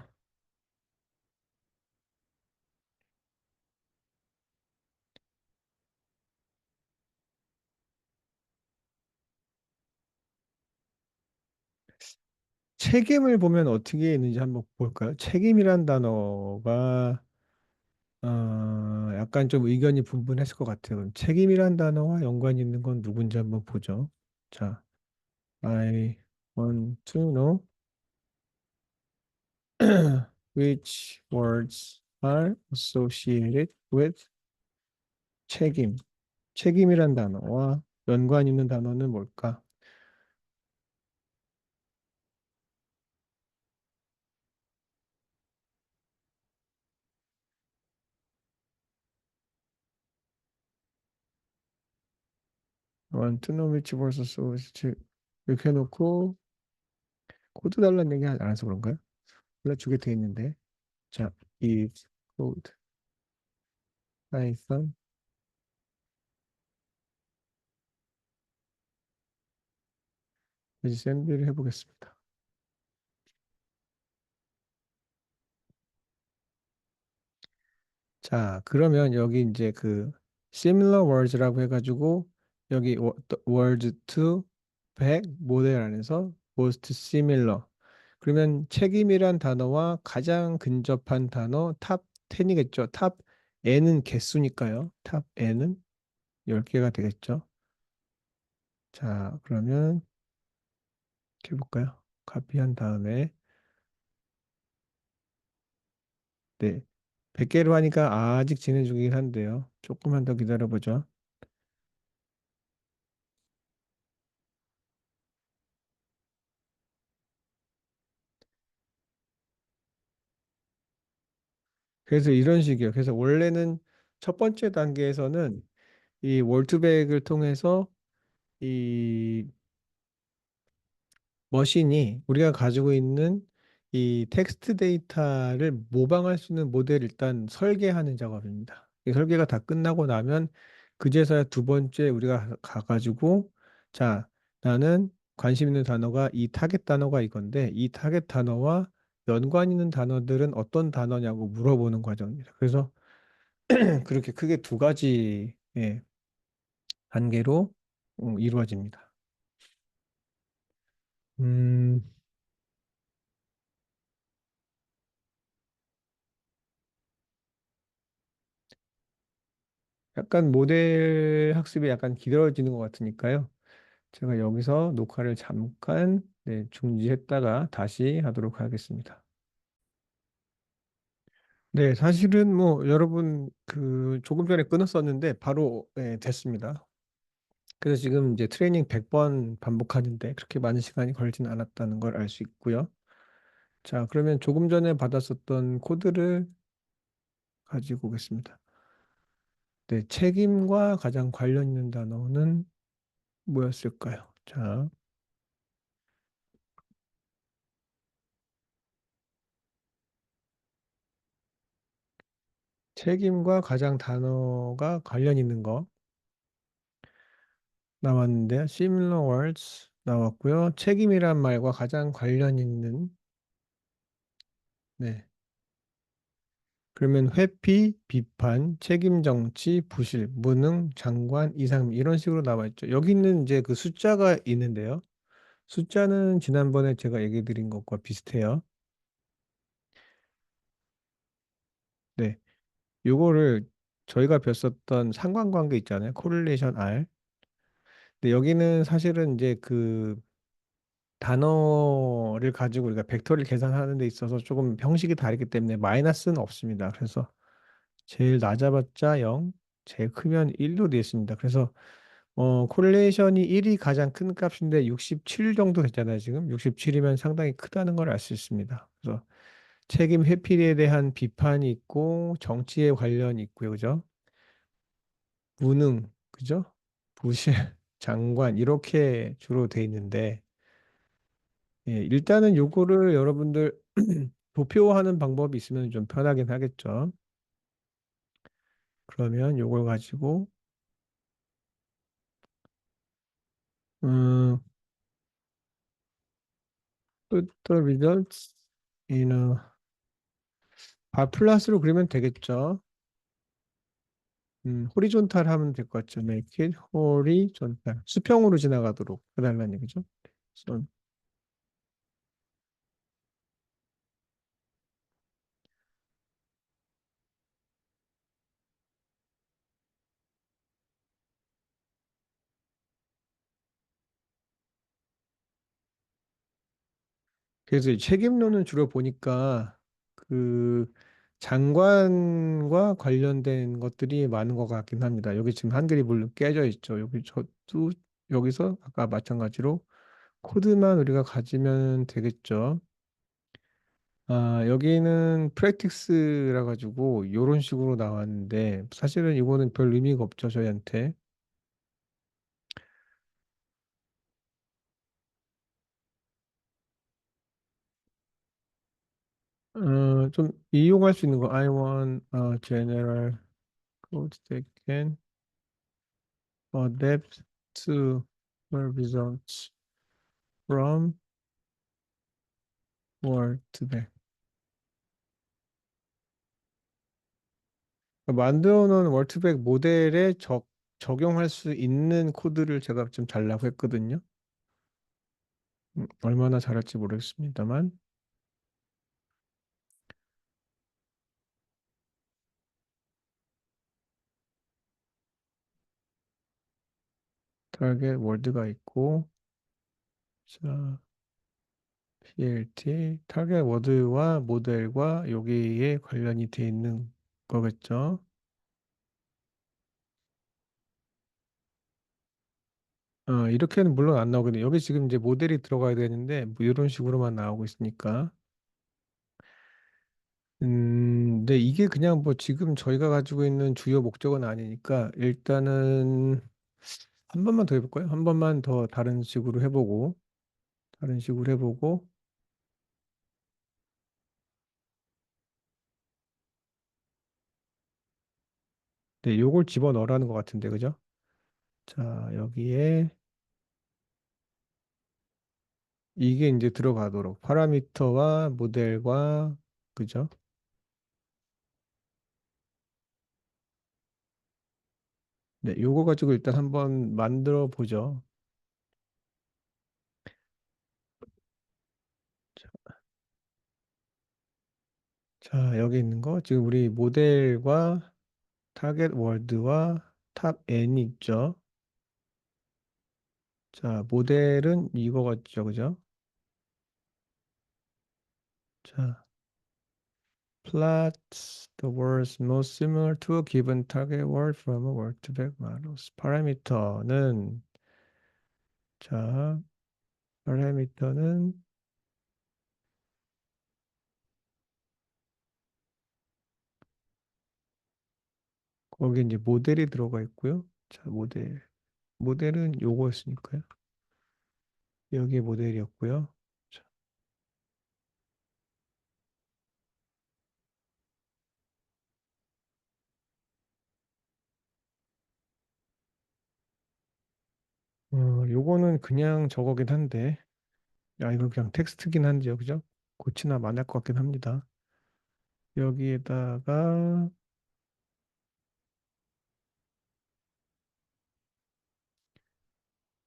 책임을 보면 어떻게 있는지 한번 볼까요? 책임이란 단어가 약간 좀 의견이 분분했을 것 같아요. 그럼 책임이란 단어와 연관이 있는 건 누군지 한번 보죠. 자, I want to know which words are associated with 책임. 책임이란 단어와 연관 있는 단어는 뭘까? I want to know which words are associated 이렇게 해놓고 코드 달라는 얘기 안 해서 그런가요? 몰라주게 돼 있는데. 자, is code Python 다시 샌드를 해보겠습니다. 자, 그러면 여기 이제 그 similar words라고 해가지고 여기 words to back 모델 안에서 most similar. 그러면 책임이란 단어와 가장 근접한 단어 탑 10이겠죠. 탑 n은 개수니까요. 탑 n은 10개가 되겠죠. 자, 그러면 이렇게 해볼까요? 카피한 다음에 네. 100개로 하니까 아직 진행 중이긴 한데요. 조금만 더 기다려보죠. 그래서 이런 식이에요. 그래서 원래는 첫 번째 단계에서는 이 월트백을 통해서 이 머신이 우리가 가지고 있는 이 텍스트 데이터를 모방할 수 있는 모델을 일단 설계하는 작업입니다. 이 설계가 다 끝나고 나면 그제서야 두 번째 우리가 가가지고 자, 나는 관심 있는 단어가 이 타겟 단어가 이건데 이 타겟 단어와 연관 있는 단어들은 어떤 단어냐고 물어보는 과정입니다. 그래서 그렇게 크게 두 가지 단계로 이루어집니다. 음, 약간 모델 학습이 약간 길어지는 것 같으니까요. 제가 여기서 녹화를 잠깐 중지했다가 다시 하도록 하겠습니다. 네, 사실은 뭐 여러분 그 조금 전에 끊었었는데 바로 됐습니다. 그래서 지금 이제 트레이닝 100번 반복하는데 그렇게 많은 시간이 걸리진 않았다는 걸 알 수 있고요. 자, 그러면 조금 전에 받았었던 코드를 가지고 오겠습니다. 네, 책임과 가장 관련 있는 단어는 뭐였을까요? 자, 책임과 가장 단어가 관련 있는 거 나왔는데 similar words 나왔고요. 책임이란 말과 가장 관련 있는 네. 그러면 회피, 비판, 책임 정치, 부실, 무능, 장관, 이상 이런 식으로 나와 있죠. 여기는 이제 그 숫자가 있는데요. 숫자는 지난번에 제가 얘기 드린 것과 비슷해요. 네. 요거를 저희가 배웠었던 상관관계 있잖아요. 코릴레이션 R. 근데 여기는 사실은 이제 그 단어를 가지고 우리가 벡터를 계산하는 데 있어서 조금 형식이 다르기 때문에 마이너스는 없습니다. 그래서 제일 낮아봤자 0, 제일 크면 1로 되어 있습니다. 그래서 코릴레이션이 1이 가장 큰 값인데 67 정도 됐잖아요, 지금. 67이면 상당히 크다는 걸 알 수 있습니다. 그래서 책임 회피에 대한 비판이 있고 정치에 관련이 있고요. 그죠? 무능, 그죠? 부실, 장관 이렇게 주로 돼 있는데 일단은 요거를 여러분들 도표화하는 방법이 있으면 좀 편하긴 하겠죠. 그러면 요걸 가지고 음, put the results. 이너 플러스로 그리면 되겠죠. 호리존탈 하면 될 것 같죠. make it horizontal. 수평으로 지나가도록 해달라는 얘기죠. 손. 그래서 이 책임론은 주로 보니까 그 장관과 관련된 것들이 많은 것 같긴 합니다. 여기 지금 한글이 물론 깨져 있죠. 여기 저도 여기서 아까 마찬가지로 코드만 우리가 가지면 되겠죠. 여기는 프랙티스라 가지고 이런 식으로 나왔는데 사실은 이거는 별 의미가 없죠, 저희한테. 좀 이용할 수 있는 거 I want a general code that can adapt to the results from Word to Back. 만들어 놓은 월트백 모델에 적용할 수 있는 코드를 제가 좀 달라고 했거든요. 얼마나 잘할지 모르겠습니다만. 타겟 월드가 있고, 자, PLT, 타겟 워드와 모델과 여기에 관련이 돼 있는 거겠죠. 이렇게는 물론 안 나오거든요. 여기 지금 이제 모델이 들어가야 되는데, 뭐 이런 식으로만 나오고 있으니까. 근데 이게 그냥 뭐 지금 저희가 가지고 있는 주요 목적은 아니니까, 일단은 한 번만 더 해볼까요? 한 번만 더 다른 식으로 해보고, 네, 요걸 집어넣으라는 것 같은데, 그죠? 자, 여기에 이게 이제 들어가도록 파라미터와 모델과 그죠? 네, 요거 가지고 일단 한번 만들어 보죠. 자, 여기 있는 거 지금 우리 모델과 타겟 월드와 탑 N이 있죠. 자, 모델은 이거 같죠, 그죠? 자, plot the words most similar to a given target word from a word-to-vec models. 파라미터는 자, 파라미터는 거기 이제 모델이 들어가 있고요. 자, 모델은 요거였으니까요. 여기 모델이었고요. 자, 요거는 그냥 저거긴 한데, 이거 그냥 텍스트긴 한데요, 그죠? 고치나 만할 것 같긴 합니다. 여기에다가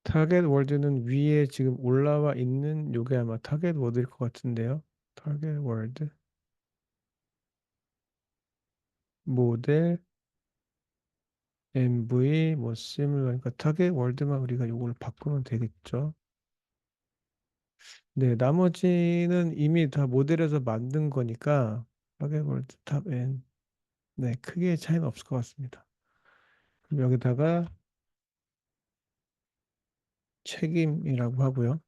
타겟 월드는 위에 지금 올라와 있는 요게 아마 타겟 워드일 것 같은데요. 타겟 월드, 모델, MV, 뭐 시뮬러, 그러니까 타겟 월드만 우리가 요걸 바꾸면 되겠죠. 네, 나머지는 이미 다 모델에서 만든 거니까 타겟 월드, 탑 N, 네, 크게 차이는 없을 것 같습니다. 그럼 여기다가 책임이라고 하고요.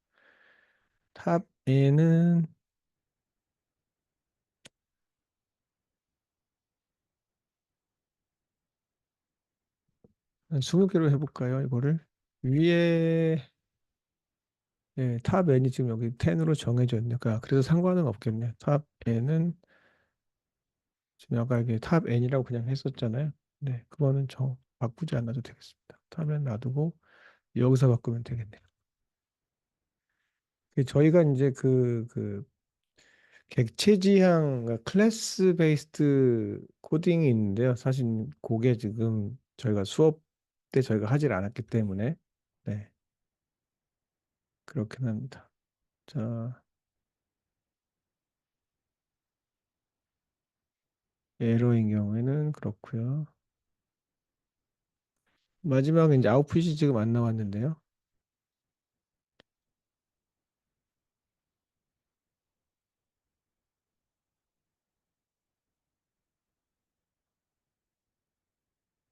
탑 N은 20개로 해볼까요? 이거를 위에 탑 N이 지금 여기 10으로 정해져 있으니까 그래서 상관은 없겠네요. 탑 N은 지금 아까 이게 탑 N이라고 그냥 했었잖아요. 네, 그거는 바꾸지 않아도 되겠습니다. 탑 N 놔두고 여기서 바꾸면 되겠네요. 저희가 이제 객체 지향, 클래스 베이스드 코딩이 있는데요. 사실 그게 지금 저희가 수업 때 저희가 하질 않았기 때문에 네, 그렇긴 합니다. 자, 에러인 경우에는 그렇고요. 마지막에 이제 아웃풋이 지금 안 나왔는데요.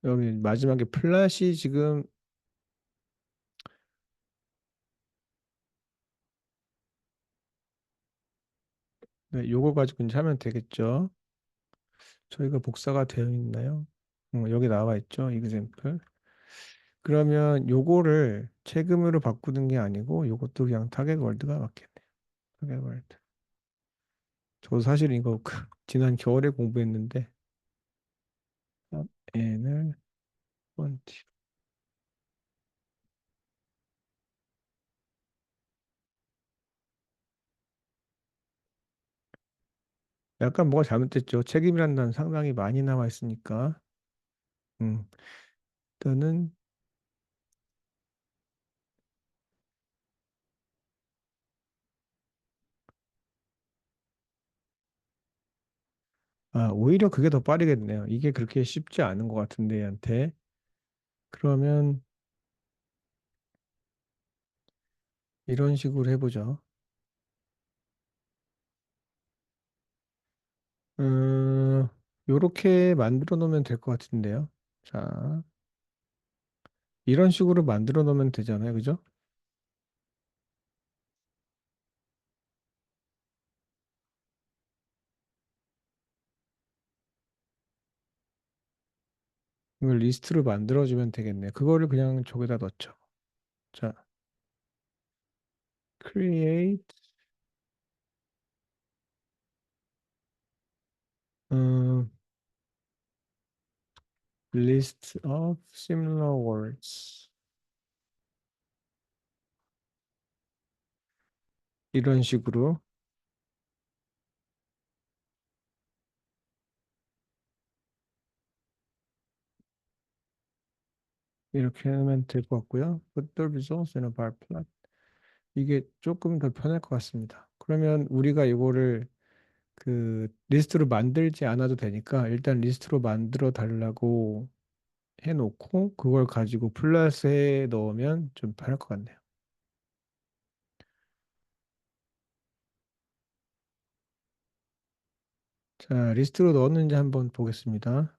여기 마지막에 플랫이 지금 네, 요거 가지고 이제 하면 되겠죠. 저희가 복사가 되어 있나요? 여기 나와 있죠. example. 그러면 요거를 책임으로 바꾸는 게 아니고 요것도 그냥 타겟 월드가 맞겠네요. 타겟 월드. 저 사실 이거 지난 겨울에 공부했는데 n을 펀티. 약간 뭐가 잘못됐죠. 책임이라는 단어 상당히 많이 나와 있으니까. 음, 일단은 오히려 그게 더 빠르겠네요. 이게 그렇게 쉽지 않은 것 같은데 얘한테. 그러면 이런 식으로 해보죠. 음, 요렇게 만들어 놓으면 될 것 같은데요. 자, 이런 식으로 만들어 놓으면 되잖아요. 그죠? 이걸 리스트로 만들어주면 되겠네. 그거를 그냥 저기다 넣죠. 자, create 음, list of similar words. 이런 식으로 이렇게 하면 될 것 같고요. Put the results in a bar plot. 이게 조금 더 편할 것 같습니다. 그러면 우리가 이거를 그 리스트로 만들지 않아도 되니까 일단 리스트로 만들어 달라고 해놓고 그걸 가지고 플러스에 넣으면 좀 편할 것 같네요. 자, 리스트로 넣었는지 한번 보겠습니다.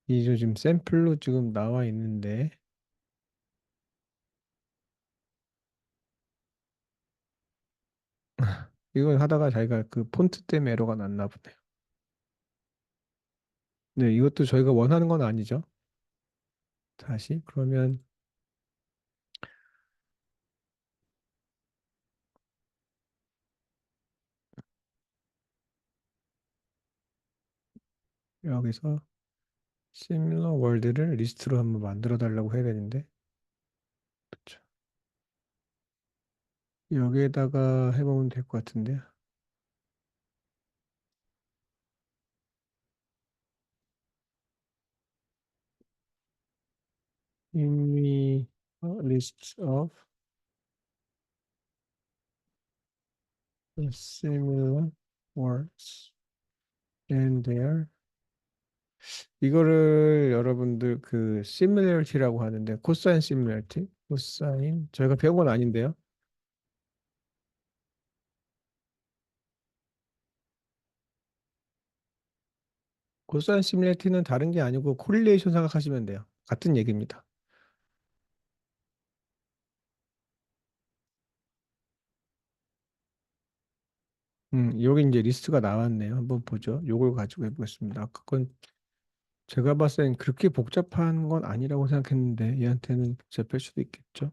이제 지금 샘플로 지금 나와 있는데 이걸 하다가 자기가 그 폰트 때문에 에러가 났나 보네요. 네, 이것도 저희가 원하는 건 아니죠. 다시 그러면 여기서 similar word를 리스트로 한번 만들어 달라고 해야 되는데 그렇죠. 여기에다가 해보면 될 것 같은데요. 이미 list of similar words and their 이거를 여러분들 그 similarity라고 하는데 코사인 similarity, 코사인 저희가 배운 건 아닌데요. 코사인 similarity는 다른 게 아니고 코릴레이션 생각하시면 돼요. 같은 얘기입니다. 여기 이제 리스트가 나왔네요. 한번 보죠. 요걸 가지고 해보겠습니다. 아까 건 제가 봤을 땐 그렇게 복잡한 건 아니라고 생각했는데 얘한테는 복잡할 수도 있겠죠.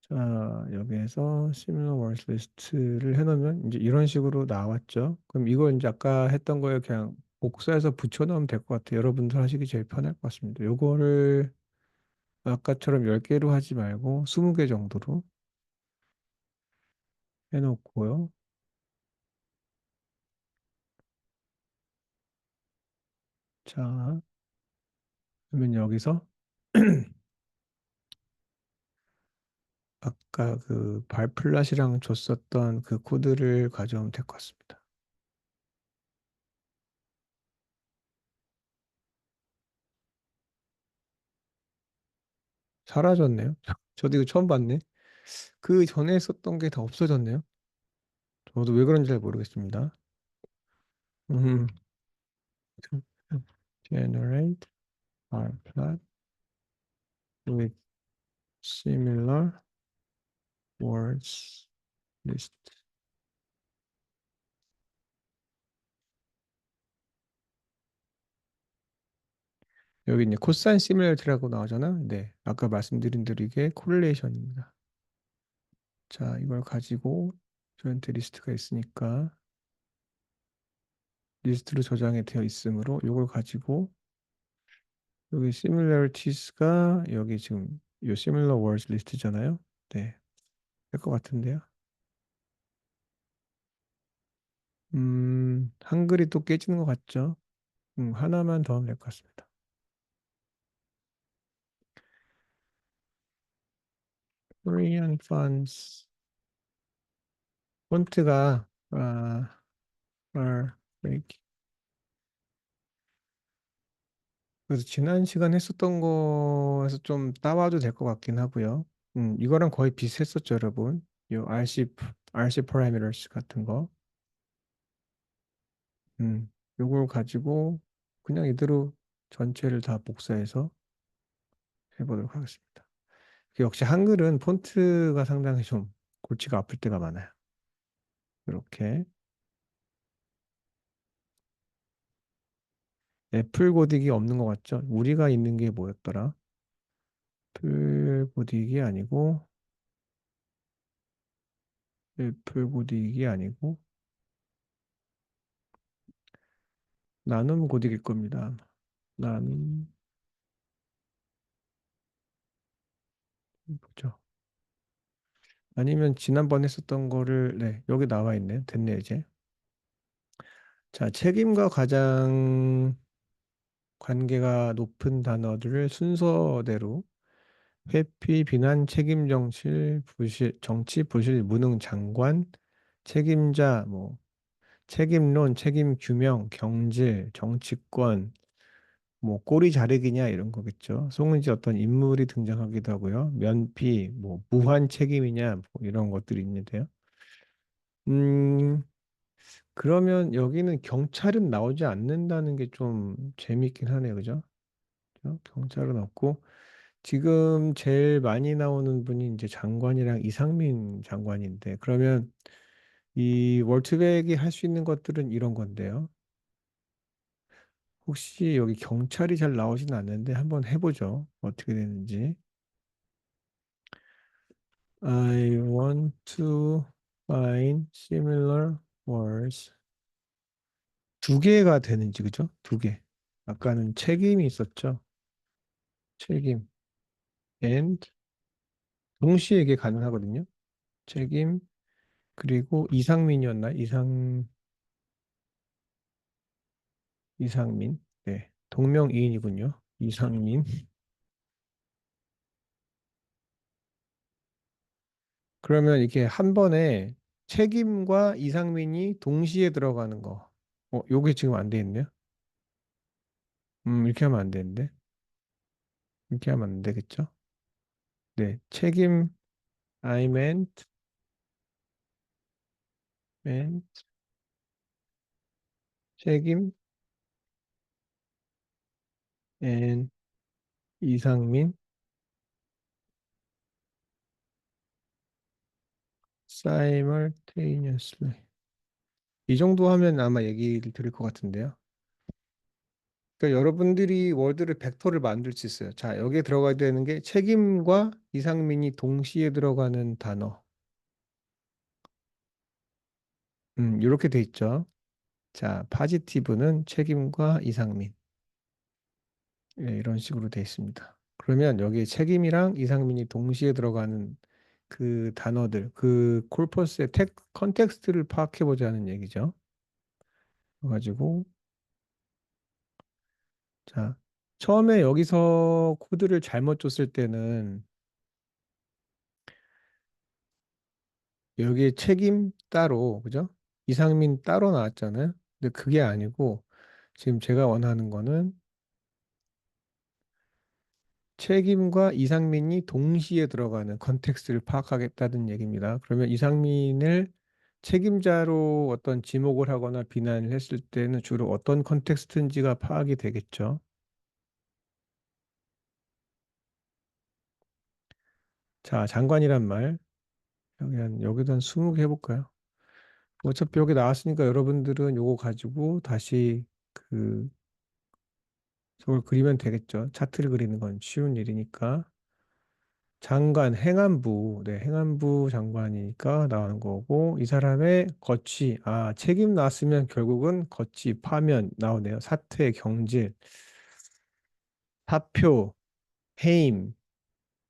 자, 여기에서 similar words 리스트를 해놓으면 이제 이런 식으로 나왔죠. 그럼 이거 이제 아까 했던 거에 그냥 복사해서 붙여 넣으면 될 것 같아요. 여러분들 하시기 제일 편할 것 같습니다. 요거를 아까처럼 10개로 하지 말고 20개 정도로 해놓고요. 자, 그러면 여기서 아까 그 발플랫이랑 줬었던 그 코드를 가져오면 될 것 같습니다. 사라졌네요. 저도 이거 처음 봤네. 그 전에 썼던 게 다 없어졌네요. 저도 왜 그런지 잘 모르겠습니다. 음, generate bar plot with similar words list. 여기 이제 코사인 시뮬레이터라고 나오잖아. 네, 아까 말씀드린 대로 이게 코릴레이션입니다. 자, 이걸 가지고 조인트 리스트가 있으니까 리스트로 저장이 되어 있으므로 이걸 가지고 여기 similarities,가 여기 지금 이 similar words 리스트잖아요. 네, 될 것 같은데요. 한글이 또 깨지는 것 같죠? 하나만 더 하면 될 것 같습니다. Korean fonts 폰트가 are fake. 그래서 지난 시간 했었던 거에서 좀 따와도 될 것 같긴 하고요. 이거랑 거의 비슷했었죠, 여러분. 이 RC parameters 같은 거. 요걸 가지고 그냥 이대로 전체를 다 복사해서 해보도록 하겠습니다. 역시 한글은 폰트가 상당히 좀 골치가 아플 때가 많아요. 이렇게 애플 고딕이 없는 것 같죠? 우리가 있는 게 뭐였더라? 애플 고딕이 아니고 애플 고딕이 아니고 나눔 고딕일 겁니다. 나눔 뭐죠? 아니면 지난번 했었던 거를 네, 여기 나와 있네. 됐네 이제. 자, 책임과 가장 관계가 높은 단어들을 순서대로 회피, 비난, 책임, 정실, 부실, 정치, 부실, 무능, 장관, 책임자, 뭐 책임론, 책임 규명, 경질, 정치권, 뭐 꼬리 자르기냐 이런 거겠죠. 송은지 어떤 인물이 등장하기도 하고요. 면피, 뭐 무한 책임이냐 뭐 이런 것들이 있는데요. 음, 그러면 여기는 경찰은 나오지 않는다는 게 좀 재밌긴 하네요, 그죠? 경찰은 없고 지금 제일 많이 나오는 분이 이제 장관이랑 이상민 장관인데 그러면 이 월트백이 할 수 있는 것들은 이런 건데요. 혹시 여기 경찰이 잘 나오진 않는데 한번 해보죠. 어떻게 되는지. I want to find similar words. 두 개가 되는지 그죠? 두 개. 아까는 책임이 있었죠. 책임 and 동시에 이게 가능하거든요. 책임 그리고 이상민이었나? 이상민. 네. 동명이인이군요. 이상민. 그러면 이렇게 한 번에 책임과 이상민이 동시에 들어가는 거. 요게 지금 안 돼 있네요. 이렇게 하면 안 되는데. 이렇게 하면 안 되겠죠? 네. 책임, I meant, 책임, and 이상민, simultaneously. 이 정도 하면 아마 얘기를 들을 것 같은데요. 그러니까 여러분들이 월드를 벡터를 만들 수 있어요. 자, 여기에 들어가야 되는 게 책임과 이상민이 동시에 들어가는 단어. 이렇게 돼 있죠. 자, 파지티브는 책임과 이상민. 예, 이런 식으로 돼 있습니다. 그러면 여기 책임이랑 이상민이 동시에 들어가는 그 단어들, 그 콜퍼스의 컨텍스트를 파악해 보자는 얘기죠. 그래가지고 자, 처음에 여기서 코드를 잘못 줬을 때는 여기에 책임 따로, 그죠? 이상민 따로 나왔잖아요. 근데 그게 아니고 지금 제가 원하는 거는 책임과 이상민이 동시에 들어가는 컨텍스트를 파악하겠다는 얘기입니다. 그러면 이상민을 책임자로 어떤 지목을 하거나 비난을 했을 때는 주로 어떤 컨텍스트인지가 파악이 되겠죠. 자, 장관이란 말. 여기도 한 20개 해볼까요? 어차피 여기 나왔으니까 여러분들은 요거 가지고 다시 그 저걸 그리면 되겠죠. 차트를 그리는 건 쉬운 일이니까. 장관, 행안부, 네, 행안부 장관이니까 나오는 거고, 이 사람의 거취, 책임 나왔으면 결국은 거취, 파면 나오네요. 사퇴, 경질, 사표, 해임,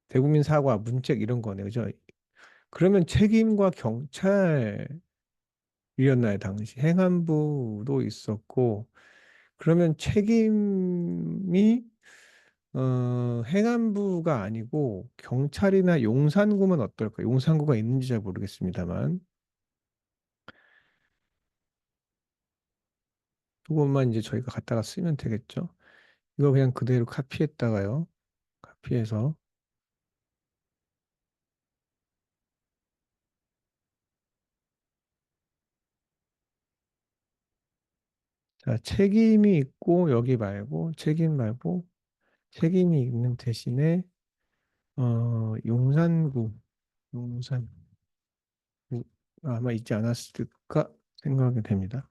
대국민 사과, 문책 이런 거네요. 그죠? 그러면 책임과 경찰이었나요, 당시? 행안부도 있었고, 그러면 책임이 행안부가 아니고 경찰이나 용산구면 어떨까? 용산구가 있는지 잘 모르겠습니다만 그것만 이제 저희가 갖다가 쓰면 되겠죠. 이거 그냥 그대로 카피했다가요. 카피해서 자, 책임이 있고 여기 말고 책임 말고 책임이 있는 대신에 용산구 용산구 아마 있지 않았을까 생각이 됩니다.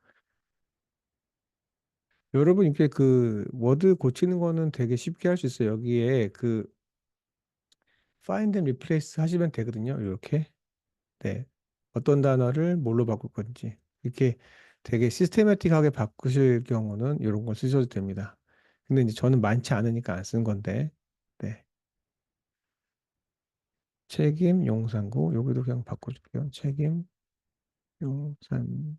여러분 이렇게 그 워드 고치는 거는 되게 쉽게 할 수 있어요. 여기에 그 find and replace 하시면 되거든요. 이렇게. 네. 어떤 단어를 뭘로 바꿀 건지. 이렇게 되게 시스테매틱하게 바꾸실 경우는 이런 걸 쓰셔도 됩니다. 근데 이제 저는 많지 않으니까 안 쓴 건데. 네. 책임 용산구 여기도 그냥 바꿔줄게요. 책임 용산.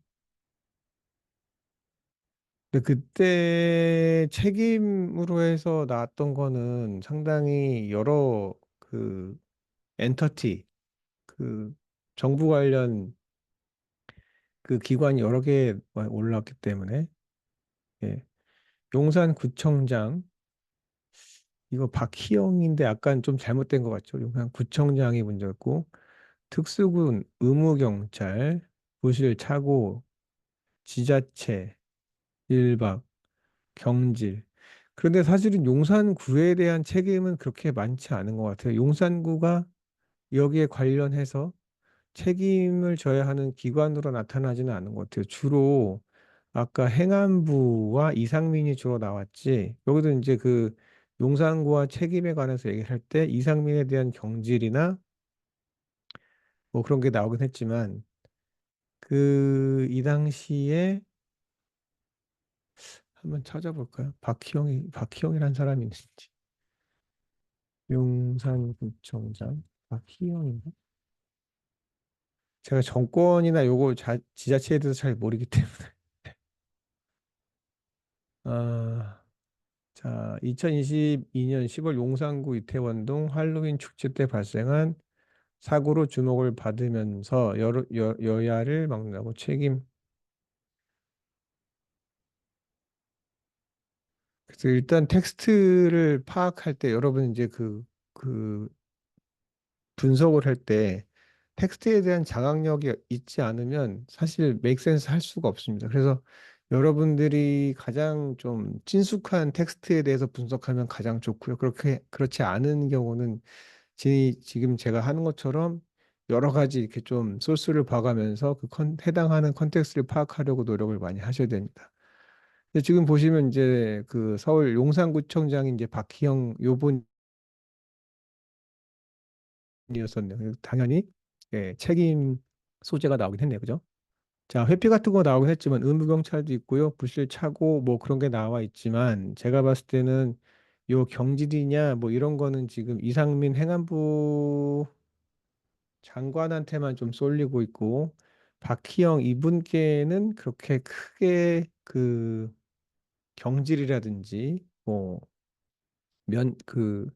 근데 그때 책임으로 해서 나왔던 거는 상당히 여러 그 엔터티 그 정부 관련 그 기관이 여러 개 올라왔기 때문에 예. 용산구청장 이거 박희영인데 약간 좀 잘못된 것 같죠. 용산구청장이 문제였고 특수군 의무경찰 부실 차고 지자체 일박 경질 그런데 사실은 용산구에 대한 책임은 그렇게 많지 않은 것 같아요. 용산구가 여기에 관련해서 책임을 져야 하는 기관으로 나타나지는 않은 것 같아요. 주로 아까 행안부와 이상민이 주로 나왔지. 여기도 이제 그 용산구와 책임에 관해서 얘기할 때 이상민에 대한 경질이나 뭐 그런 게 나오긴 했지만 그 이 당시에 한번 찾아볼까요? 박희영이란 사람이 있는지. 용산구청장 박희영인가? 제가 정권이나 요거 지자체에 대해서 잘 모르기 때문에 아, 자, 2022년 10월 용산구 이태원동 할로윈 축제 때 발생한 사고로 주목을 받으면서 여야를 막론하고 책임. 그래서 일단 텍스트를 파악할 때 여러분 이제 그 분석을 할 때 텍스트에 대한 장악력이 있지 않으면 사실 메이크 센스 할 수가 없습니다. 그래서 여러분들이 가장 좀 친숙한 텍스트에 대해서 분석하면 가장 좋고요. 그렇지 않은 경우는 지금 제가 하는 것처럼 여러 가지 이렇게 좀 소스를 봐가면서 해당하는 컨텍스트를 파악하려고 노력을 많이 하셔야 됩니다. 근데 지금 보시면 이제 그 서울 용산구청장이 이제 박희영 요번이었었네요. 당연히 예, 책임 소재가 나오긴 했네요. 그죠? 자, 회피 같은 거 나오긴 했지만 의무경찰도 있고요. 부실차고 뭐 그런 게 나와 있지만 제가 봤을 때는 요 경질이냐 뭐 이런 거는 지금 이상민 행안부 장관한테만 좀 쏠리고 있고 박희영 이분께는 그렇게 크게 그 경질이라든지 뭐 면 그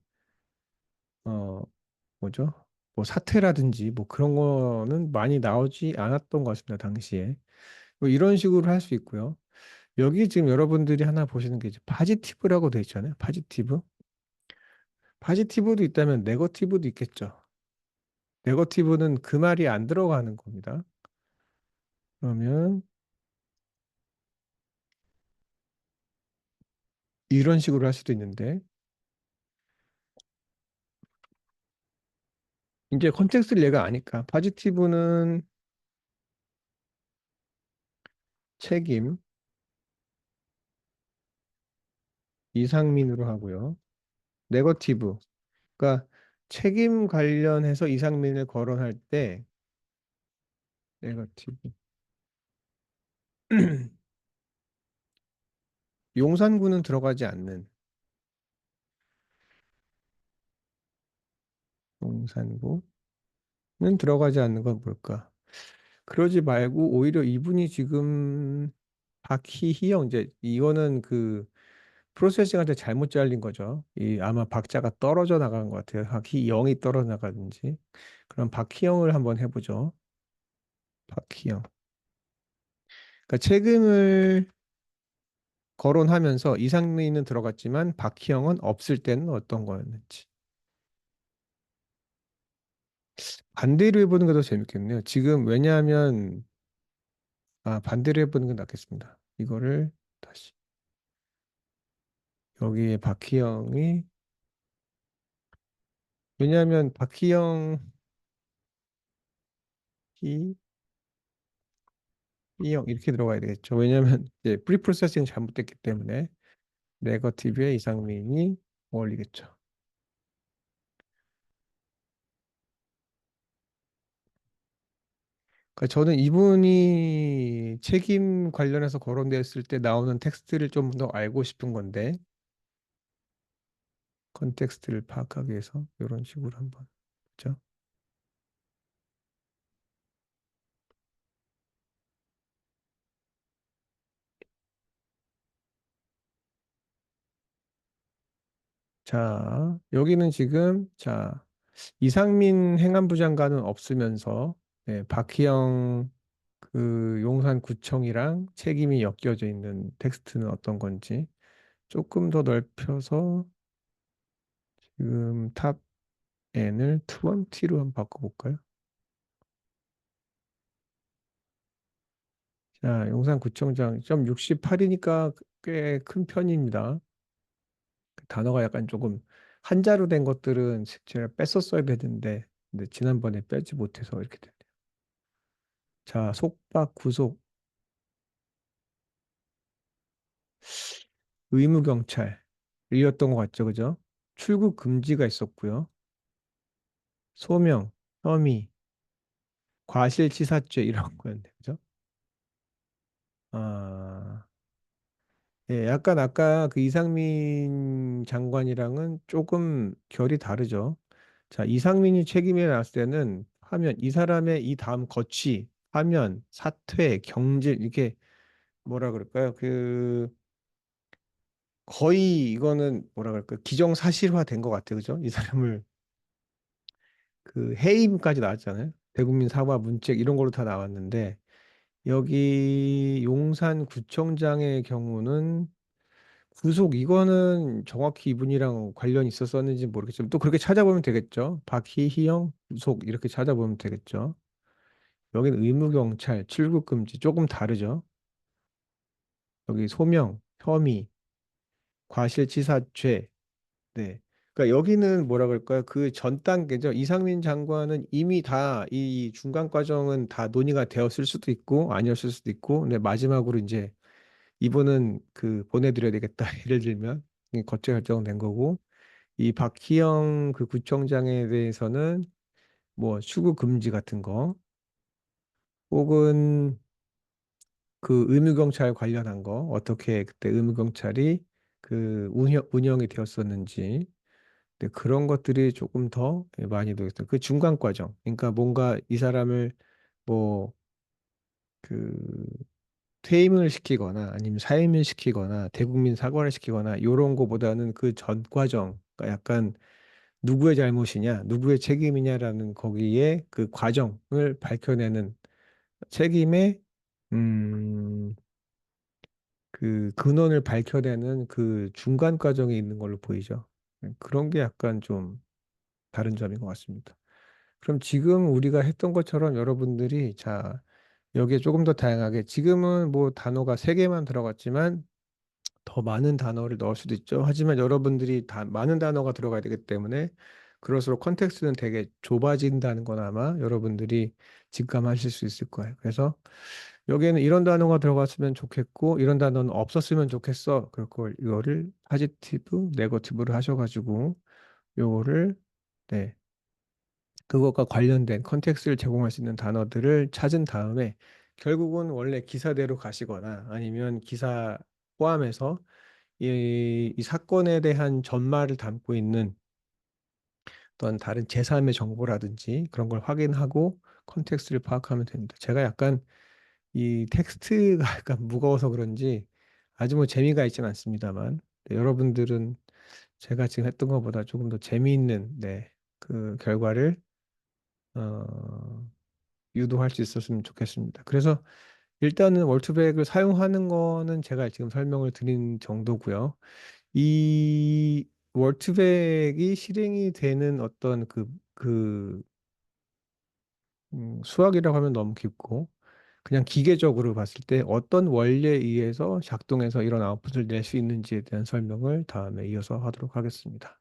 뭐죠? 뭐 사퇴라든지 뭐 그런 거는 많이 나오지 않았던 것 같습니다. 당시에. 뭐 이런 식으로 할 수 있고요. 여기 지금 여러분들이 하나 보시는 게 이제 파지티브라고 돼 있잖아요. 파지티브. 파지티브도 있다면 네거티브도 있겠죠. 네거티브는 그 말이 안 들어가는 겁니다. 그러면 이런 식으로 할 수도 있는데 이제 컨텍스트를 얘가 아니까 파지티브는 책임 이상민으로 하고요. 네거티브 그러니까 책임 관련해서 이상민을 거론할 때 네거티브 용산구는 들어가지 않는 용산구는 들어가지 않는 건 뭘까? 그러지 말고 오히려 이분이 지금 박희희영 이제 이거는 그 프로세싱한테 잘못 잘린 거죠. 이 아마 박자가 떨어져 나간 것 같아요. 박희영이 떨어져 나가든지. 그럼 박희영을 한번 해보죠. 박희영. 그러니까 책임을 거론하면서 이상민은 들어갔지만 박희영은 없을 때는 어떤 거였는지. 반대로 해보는 게 더 재밌겠네요. 지금 왜냐하면 반대로 해보는 게 낫겠습니다. 이거를 다시 여기에 박희영이 왜냐하면 박희영 이 이영 이렇게 들어가야 되겠죠. 왜냐하면 이제 프리프로세싱 잘못됐기 때문에 네거티브에 이상민이 어울리겠죠. 그러니까 저는 이분이 책임 관련해서 거론됐을 때 나오는 텍스트를 좀 더 알고 싶은 건데 컨텍스트를 파악하기 위해서 이런 식으로 한번 그죠? 자, 여기는 지금 자 이상민 행안부 장관은 없으면서 박희영 그 용산구청이랑 책임이 엮여져 있는 텍스트는 어떤 건지 조금 더 넓혀서 지금 탑 N을 20로 한번 바꿔볼까요? 자, 용산구청장 68이니까 꽤 큰 편입니다. 그 단어가 약간 조금 한자로 된 것들은 제가 뺐었어야 되는데 근데 지난번에 빼지 못해서 이렇게 됐네요. 자, 속박 구속이었던 것 같죠, 그죠? 출국 금지가 있었고요. 소명, 혐의, 과실치사죄 이런 거였네요, 그죠? 아, 예, 약간 아까 그 이상민 장관이랑은 조금 결이 다르죠. 자, 이상민이 책임이 났을 때는 하면 이 사람의 이 다음 거치, 하면, 사퇴, 경질 이렇게 뭐라 그럴까요? 그 거의 이거는 뭐라 그럴까요? 기정사실화 된 것 같아요, 그죠? 이 사람을 그 해임까지 나왔잖아요. 대국민 사과 문책 이런 걸로 다 나왔는데 여기 용산구청장의 경우는 구속 이거는 정확히 이분이랑 관련이 있었었는지 모르겠지만 또 그렇게 찾아보면 되겠죠. 박희희영 구속 이렇게 찾아보면 되겠죠. 여기는 의무경찰 출국금지 조금 다르죠. 여기 소명, 혐의, 과실치사죄. 네. 그러니까 여기는 뭐라 그럴까요? 그 전 단계죠. 이상민 장관은 이미 다 이 중간 과정은 다 논의가 되었을 수도 있고 아니었을 수도 있고 근데 마지막으로 이제 이분은 그 보내드려야 되겠다. 예를 들면 거체 결정된 거고 이 박희영 그 구청장에 대해서는 뭐 출국 금지 같은 거 혹은 그 의무경찰 관련한 거 어떻게 그때 의무경찰이 그 운영이 되었었는지 네, 그런 것들이 조금 더 많이 되겠어요. 그 중간 과정. 그러니까 뭔가 이 사람을 뭐 그 퇴임을 시키거나 아니면 사임을 시키거나 대국민 사과를 시키거나 이런 거보다는 그 전 과정, 그러니까 약간 누구의 잘못이냐, 누구의 책임이냐라는 거기에 그 과정을 밝혀내는 책임의 음, 그 근원을 밝혀내는 그 중간 과정에 있는 걸로 보이죠. 그런 게 약간 좀 다른 점인 것 같습니다. 그럼 지금 우리가 했던 것처럼 여러분들이 자, 여기에 조금 더 다양하게 지금은 뭐 단어가 세 개만 들어갔지만 더 많은 단어를 넣을 수도 있죠. 하지만 여러분들이 다 많은 단어가 들어가야 되기 때문에 그럴수록 컨텍스트는 되게 좁아진다는 건 아마 여러분들이 직감하실 수 있을 거예요. 그래서 여기에는 이런 단어가 들어갔으면 좋겠고 이런 단어는 없었으면 좋겠어. 그럴 걸 이거를 파지티브, 네거티브를 하셔가지고 요거를 네 그것과 관련된 컨텍스트를 제공할 수 있는 단어들을 찾은 다음에 결국은 원래 기사대로 가시거나 아니면 기사 포함해서 이 사건에 대한 전말을 담고 있는 어떤 다른 제3의 정보라든지 그런 걸 확인하고 컨텍스트를 파악하면 됩니다. 제가 약간 이 텍스트가 약간 무거워서 그런지 아주 뭐 재미가 있지는 않습니다만 네, 여러분들은 제가 지금 했던 것보다 조금 더 재미있는 네, 그 결과를 어, 유도할 수 있었으면 좋겠습니다. 그래서 일단은 월투백을 사용하는 거는 제가 지금 설명을 드린 정도고요. 이 월트백이 실행이 되는 어떤 수학이라고 하면 너무 깊고 그냥 기계적으로 봤을 때 어떤 원리에 의해서 작동해서 이런 아웃풋을 낼 수 있는지에 대한 설명을 다음에 이어서 하도록 하겠습니다.